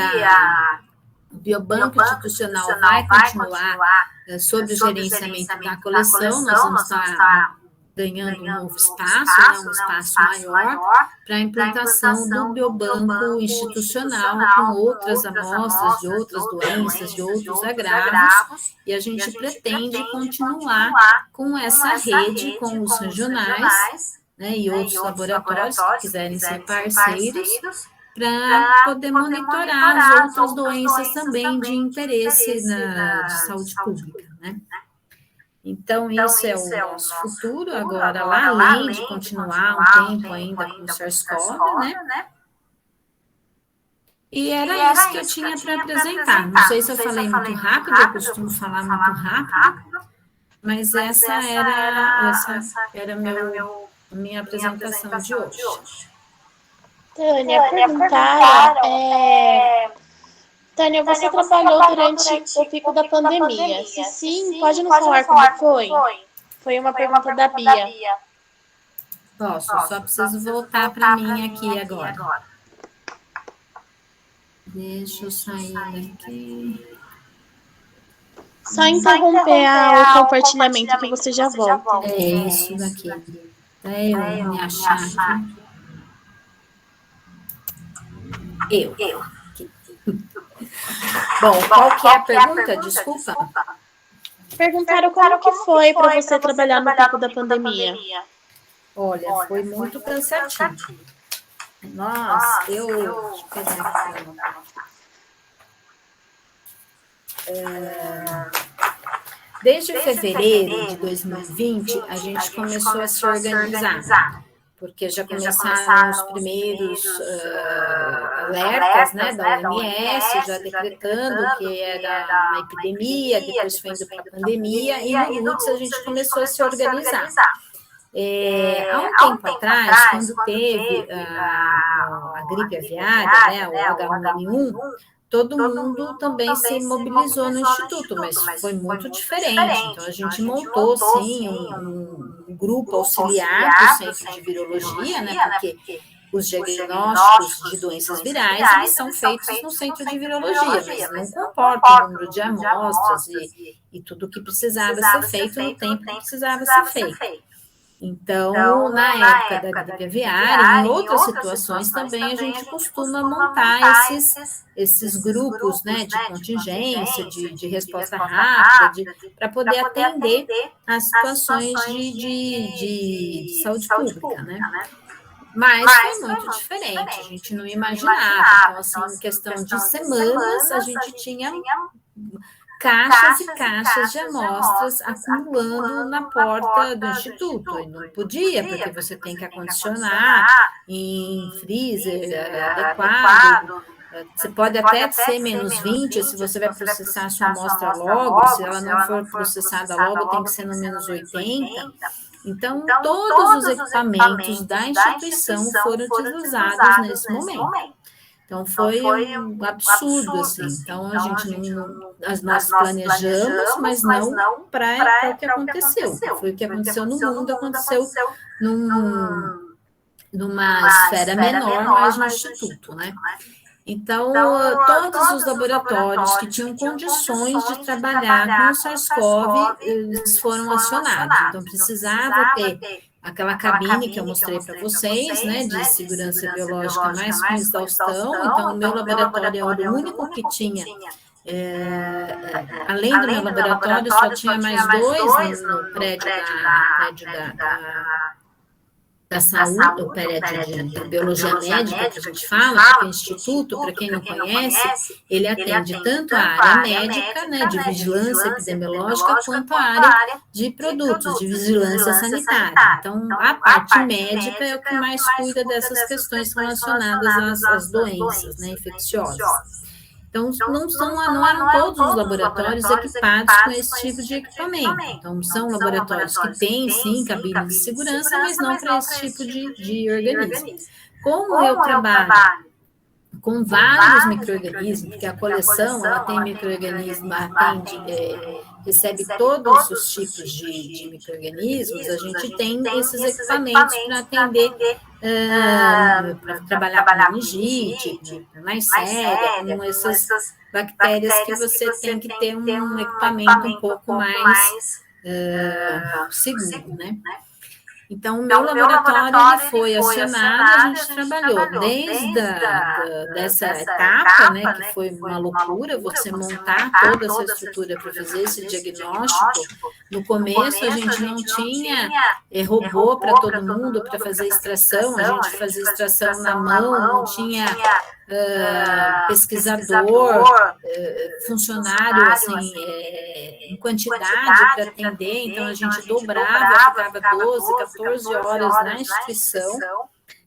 o biobanco institucional vai continuar sob o gerenciamento da coleção. Nós vamos estar ganhando um novo espaço, né, um espaço maior, para a implantação do biobanco institucional com outras amostras de outras doenças, de outros agravos, e a gente pretende continuar com essa rede, com os regionais, né, e outros laboratórios que quiserem ser parceiros, para poder monitorar as outras doenças também de interesse de saúde pública, né? Então, isso é o nosso futuro agora, lá além de continuar um tempo ainda com o SARS-CoV, né? E era isso que eu tinha para apresentar. Não sei se eu falei muito rápido, eu costumo falar muito rápido, mas essa era minha apresentação de hoje. Tânia, perguntaram... Tânia, você trabalhou durante o pico da pandemia? Se sim, pode nos falar como foi? Foi uma pergunta da Bia. Posso, só preciso voltar para mim aqui agora. Deixa eu sair daqui. Só interromper o compartilhamento que você já volta. É isso daqui. Até eu me achar aqui. Eu. Bom, qual que é a pergunta? Desculpa. Perguntaram como que foi para você trabalhar no pico da pandemia. Olha, foi muito cansativo. Nossa, deixa eu pegar aqui. Desde fevereiro de 2020, a gente começou a se organizar, porque já começaram os primeiros alertas, né, da OMS, já decretando que era uma epidemia, depois foi indo para a pandemia, e no Lutz a gente começou a se organizar. Há um tempo atrás, quando teve a gripe aviária, né, o H1N1, todo mundo também se mobilizou no Instituto, mas foi muito diferente. Então, a gente montou, sim, um grupo auxiliar do Centro de Virologia, né, porque os diagnósticos de doenças virais, eles são feitos no Centro de Virologia, mas não comporta o número de amostras e tudo o que precisava ser feito no tempo que precisava ser feito. Então, na época da gripe aviária, em outras situações também, a gente costuma montar esses grupos, né, de contingência, de resposta rápida, para poder atender as situações de saúde pública, né? Mas foi muito diferente, a gente não imaginava. Então, assim, em questão de semanas, a gente tinha caixas e caixas de amostras acumulando na porta do Instituto. E não podia, porque você tem que acondicionar em freezer adequado. Você pode até ser menos 20 se você vai processar a sua amostra logo. Se ela não for processada logo, tem que ser no menos 80. Então, todos os equipamentos da instituição foram utilizados nesse momento. Então, foi um absurdo, assim. Então, a gente nós planejamos, mas não para o que aconteceu. Foi o que aconteceu no mundo, aconteceu numa esfera menor, mas no Instituto, né? Então, todos os laboratórios que tinham condições de trabalhar com o SARS-CoV, eles foram acionados. Então, precisava ter aquela cabine que eu mostrei para vocês, né, de segurança biológica, mais com exaustão. Então, o meu laboratório era o único que tinha, além do meu laboratório, só tinha mais dois no prédio da saúde, o prédio de biologia médica, que a gente fala, porque o Instituto, para quem não conhece, ele atende tanto a área médica, né, de vigilância epidemiológica, quanto a área de produtos, de vigilância sanitária. Então, a parte médica é o que mais cuida dessas questões relacionadas às doenças, né, infecciosas. Então, não eram todos os laboratórios equipados com esse tipo de equipamento. Então, são laboratórios que têm, sim, cabine de segurança, mas não para esse tipo de organismo. Como eu trabalho com vários micro-organismos, porque a coleção ela tem micro-organismos, recebe todos os tipos de micro-organismos, a gente tem esses equipamentos para atender, para trabalhar com meningite, Neisseria, com essas bactérias que você tem que ter um equipamento um pouco mais seguro, né? Então, o meu laboratório ele foi acionado, a gente trabalhou desde dessa etapa, né, que foi uma loucura, você montar toda essa estrutura para fazer esse diagnóstico. No começo, a gente não tinha robô para todo mundo, para fazer extração, a gente fazia extração na mão, não tinha pesquisador, funcionário, assim, em quantidade para atender, então a gente dobrava, ficava 12, 14 horas na instituição,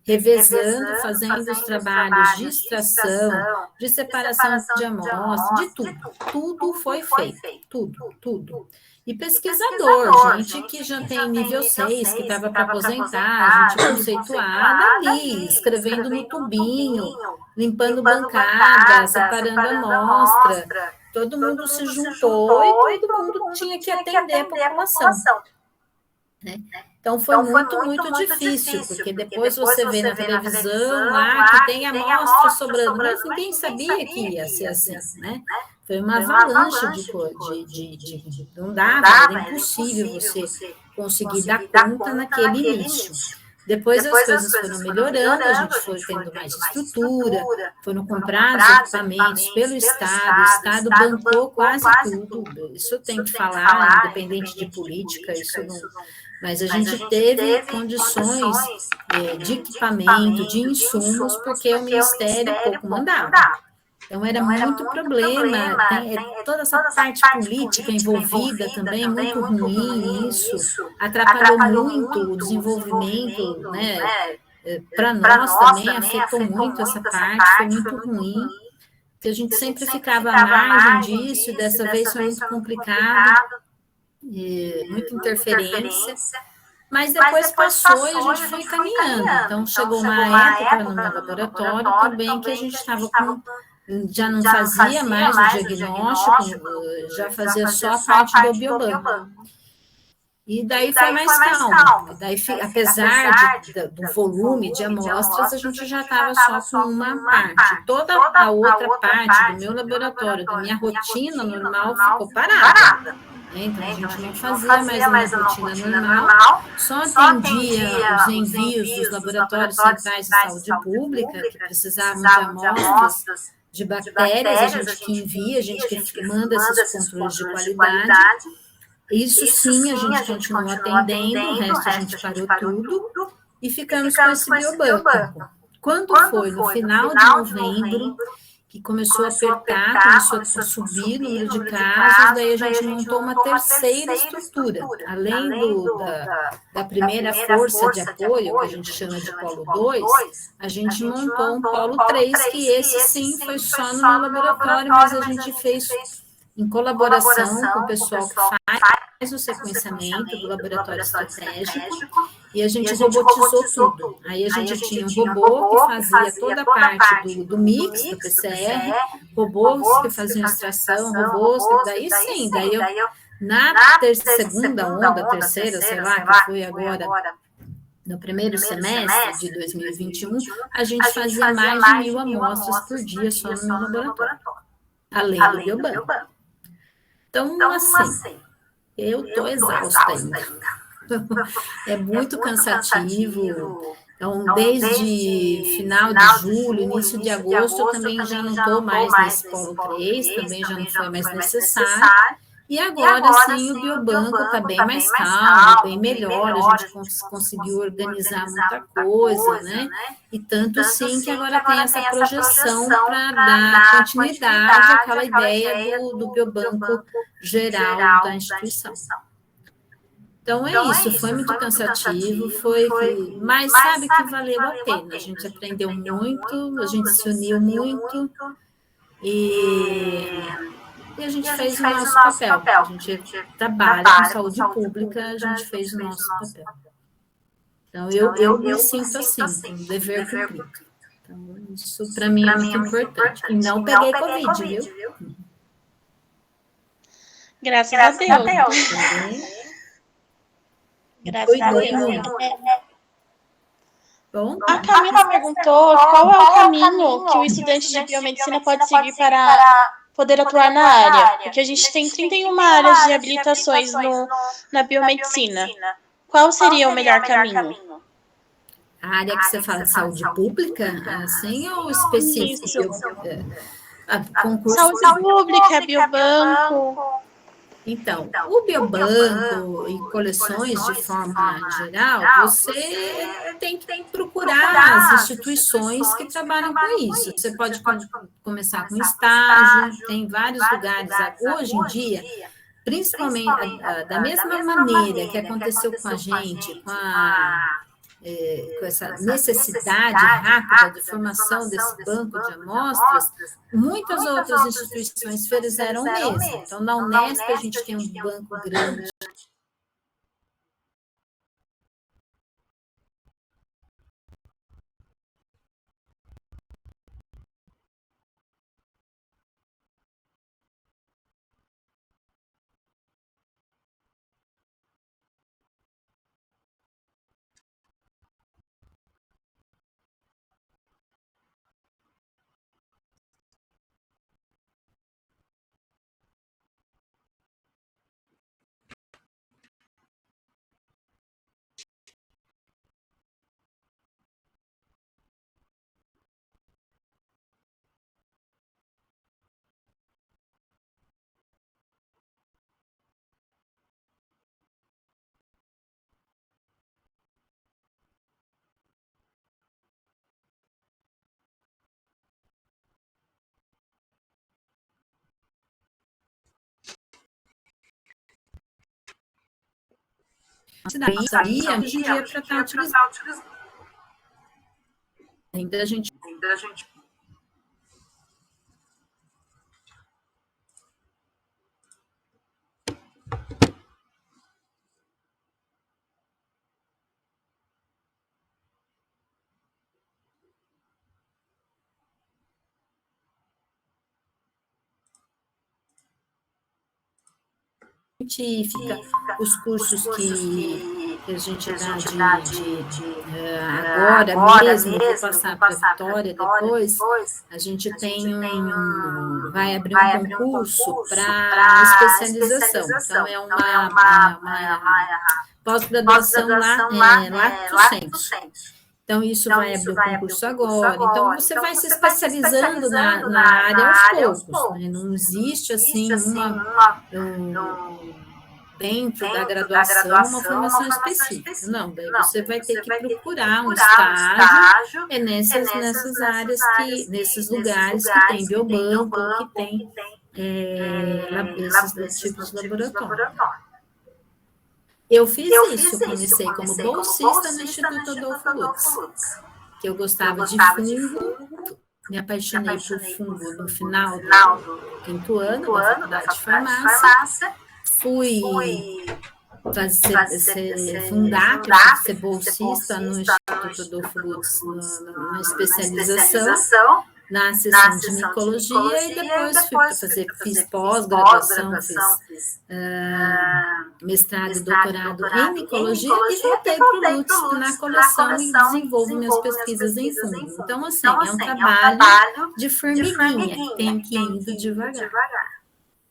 revezando, fazendo os trabalhos de extração, de separação de amostras, de tudo. Tudo foi feito, tudo. E pesquisador, gente que já tem nível 6, que estava para aposentar, gente conceituada ali, escrevendo no tubinho, limpando bancada, separando amostra. Todo mundo se juntou e todo mundo tinha que atender a população. Né? Então, foi muito difícil, porque depois você vê na televisão lá que tem amostra sobrando, mas ninguém sabia que ia ser assim, né? Foi uma avalanche de não dava, era impossível você conseguir dar conta naquele início. Depois as coisas foram melhorando, a gente foi tendo mais estrutura, foram comprados equipamentos pelo Estado, o Estado bancou quase tudo, isso tem que falar, independente de política, isso não... Mas a gente teve condições de equipamento, de insumos, porque o Ministério pouco mandava. Então, era muito problema, toda essa parte política envolvida também, muito ruim isso, atrapalhou muito o desenvolvimento, né? Para nós também afetou muito essa parte, foi muito ruim, porque a gente sempre ficava à margem disso, e dessa vez foi muito complicado, muita interferência. Mas depois passou e a gente foi caminhando. Então, chegou uma época no meu laboratório também que a gente estava com já não fazia mais o diagnóstico, já fazia só a parte do biobanco. E daí foi mais calmo. Daí, apesar do volume de amostras, a gente já estava só com uma parte. Toda a outra parte do meu laboratório, da minha rotina normal, ficou parada. Então, a gente não fazia mais uma rotina normal, só atendia os envios dos laboratórios centrais de saúde pública, que precisavam de amostras de bactérias, a gente que envia, a gente que manda esses controles de qualidade. Isso sim, a gente continua atendendo, o resto a gente parou tudo e ficamos com esse biobanco. Quando foi no final de novembro, que começou a apertar, começou a subir o número de casos, daí a gente montou uma terceira estrutura. Além da primeira força de apoio, que a gente chama de Polo 2, a gente montou um Polo 3, que esse sim foi só no meu laboratório, mas a gente fez em colaboração com o pessoal que faz o sequenciamento do laboratório estratégico, e a gente robotizou tudo. Aí a gente tinha um robô que fazia toda a parte do mix, do PCR, robôs que faziam extração, robôs que... Daí sim, daí eu... Na segunda onda, terceira, sei lá, que foi agora... No primeiro semestre de 2021, a gente fazia mais de 1.000 amostras por dia só no meu laboratório, além do biobanco. Então, assim, eu estou exausta ainda. É muito cansativo. Então, desde final de julho, início de agosto, eu também já não estou mais nesse Polo 3, também já não foi mais necessário. E agora, sim, o biobanco está bem mais calmo, bem melhor, a gente conseguiu organizar muita coisa, né? E tanto sim que agora tem essa projeção para dar continuidade àquela ideia do biobanco geral da instituição. Então, é isso, foi muito cansativo, mas sabe que valeu a pena, a gente aprendeu muito, a gente se uniu muito e a gente fez o nosso papel. A gente trabalha com saúde pública, a gente fez o nosso papel. Então, eu me sinto assim, um dever cumprido. Então, isso para mim é muito importante. E não peguei Covid, viu? Graças a Deus. Graças a Deus. Bom, a Camila perguntou qual é o caminho que o estudante de biomedicina pode seguir para poder atuar na área, porque a gente tem 31 áreas de habilitações na biomedicina. Qual seria o melhor caminho? A área que você fala de saúde pública, assim, ou específico? Concurso... Saúde pública, biobanco... Então, o biobanco e coleções de forma geral, você tem que procurar as instituições que trabalham com isso. Você pode começar com estágio, tem vários lugares. Hoje em dia, principalmente da mesma maneira que aconteceu com a gente, com essa necessidade rápida de formação desse banco de amostras, muitas outras instituições fizeram o mesmo. Então, na Unesp, a gente tem um banco grande. Daí, a gente ia para estar utilizando. Ainda a gente científica, os cursos que a gente dá agora mesmo, vou passar para a Vitória depois, a gente vai abrir um concurso para especialização. Então, é uma pós-graduação lato sensu. Então, isso vai abrir o concurso agora. Então, você vai se especializando na área aos poucos. Né? Não existe, assim, dentro da graduação, uma formação específica. Não, daí você vai ter que procurar um estágio nessas áreas, nesses lugares que tem biobanco, que tem esses tipos de laboratório. Eu fiz isso, comecei como bolsista no Instituto Adolfo Lutz, que eu gostava de fungo, me apaixonei por fungo no final do 5º ano da faculdade de farmácia, fui ser bolsista no Instituto Adolfo Lutz, na especialização, na seção de micologia, e depois fiz pós-graduação, fiz mestrado e doutorado em micologia, e voltei para o Lutz na coleção e desenvolvo minhas pesquisas em fungo. Então, assim, é um trabalho de formiguinha, tem que ir indo devagar.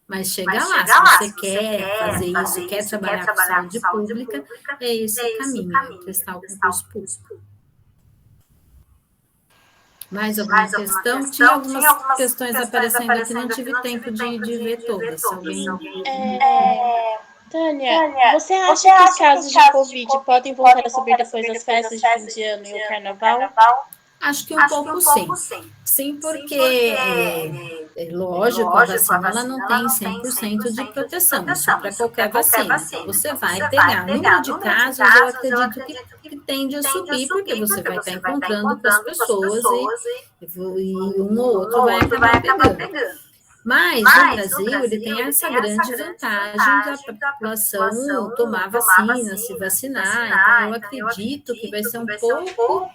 Mas chega lá, se você quer fazer isso, quer trabalhar com saúde pública, é esse o caminho, é prestar o concurso público. Mais alguma questão? Tinha algumas questões aparecendo aqui, não tive tempo de ver todas. Tânia, você acha que os casos de Covid podem voltar a subir depois das festas de fim de ano e o carnaval? Acho que um pouco sim. Sim, porque lógico, a vacina ela não tem 100% de proteção, isso para qualquer vacina. Então, você vai pegar. O número de casos, eu acredito que tende a subir, porque você vai estar encontrando com as pessoas e um ou outro vai acabar pegando. Mas o Brasil ele tem essa grande vantagem da população tomar vacina, se vacinar. Então, eu acredito que vai ser um pouco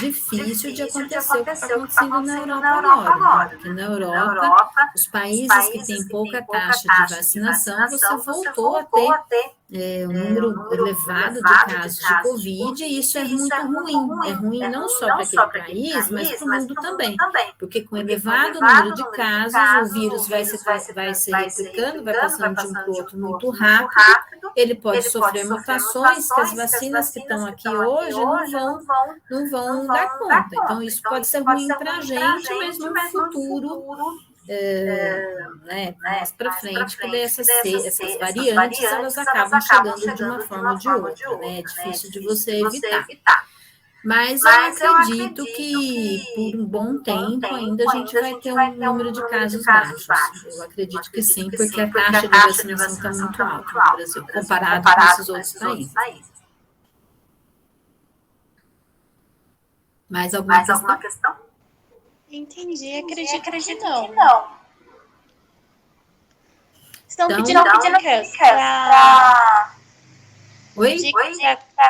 difícil de acontecer o que está acontecendo na Europa agora. Porque na Europa, os países que têm pouca taxa de vacinação, você voltou a ter um número elevado de casos de Covid, e isso é muito ruim. É ruim não só para aquele país, mas para o mundo também. Porque com elevado número de casos, o vírus vai se replicando, vai passando de um para o outro muito rápido, ele pode sofrer mutações que as vacinas que estão aqui hoje não vão dar conta. Então, isso pode ser ruim para a gente, mas no futuro, mais para frente, que essas variantes elas acabam chegando de uma forma ou de outra, né? É difícil de você evitar. Mas eu acredito que por um bom tempo ainda a gente vai ter um número de casos baixos. Eu acredito que sim, porque a taxa de vacinação está muito alta no Brasil, comparado com esses outros países. Mais alguma questão? Entendi, acredito que não. Estão pedindo dicas para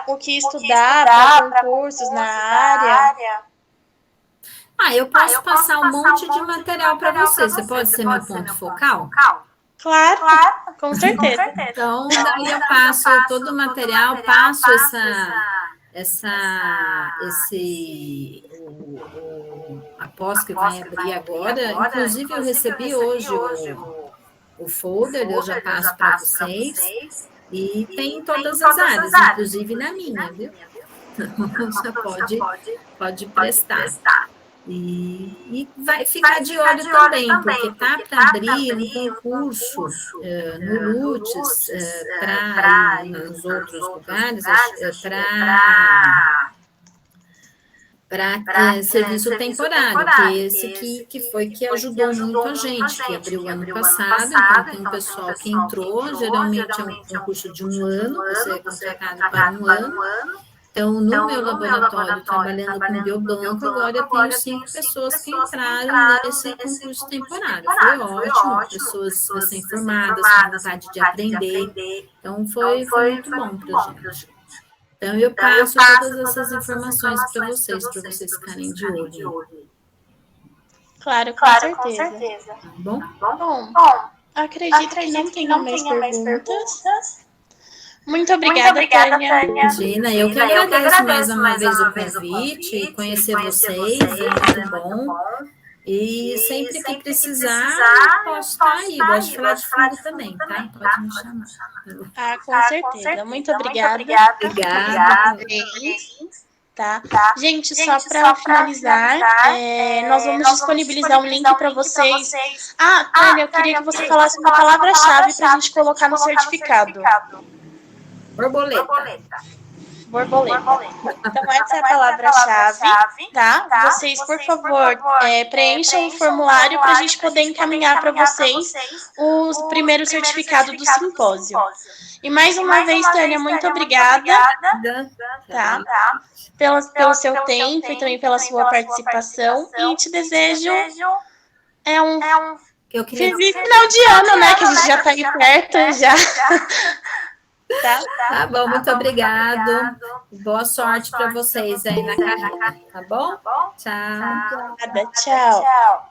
o que estudar, para concursos na área. Eu posso passar um monte de material para você. Você pode ser meu ponto focal? Claro, com certeza. Então, daí eu passo todo o material, passo a pós que vai abrir agora. Inclusive, eu recebi hoje o folder, eu já passo para vocês. E tem em todas as áreas, inclusive na minha, viu? Você pode prestar. E vai ficar de olho também, porque tá para abrir um concurso no Lutz, nos outros lugares, para serviço temporário, que é esse que foi que ajudou muito a gente, que abriu ano passado. Então, tem um pessoal que entrou, geralmente é um concurso de um ano, você é contratado para um ano. Então, no meu laboratório, trabalhando com biobanco, agora eu tenho 5 pessoas que entraram nesse concurso temporário. Foi ótimo, pessoas recém-formadas, com vontade de aprender. Então, foi muito bom para a gente. Então, eu passo todas essas informações para vocês ficarem de olho. Claro, com certeza. Bom? Acredito que não tenha mais perguntas. Muito obrigada, Tânia. Imagina, eu que agradeço mais uma vez o convite, conhecer vocês, é muito bom. E sempre que precisar, posso estar aí. Gosto de falar de fungo também, tá? Pode me chamar. Com certeza. Muito obrigada. Obrigada. Tá? Gente, só para finalizar, nós vamos disponibilizar um link para vocês. Tânia, eu queria que você falasse uma palavra-chave para a gente colocar no certificado. Borboleta. Então, essa é a palavra-chave, tá? Vocês, por favor, preencham o formulário para a gente poder encaminhar para vocês o primeiro certificado do simpósio. E mais uma vez, Tânia, muito obrigada, tá? Pelo seu tempo e também pela sua participação. E te desejo feliz final de ano, né? Que a gente já está aí perto já. Tá bom, muito obrigado. Boa sorte para vocês aí na carreira, tá bom? Tchau. Tchau.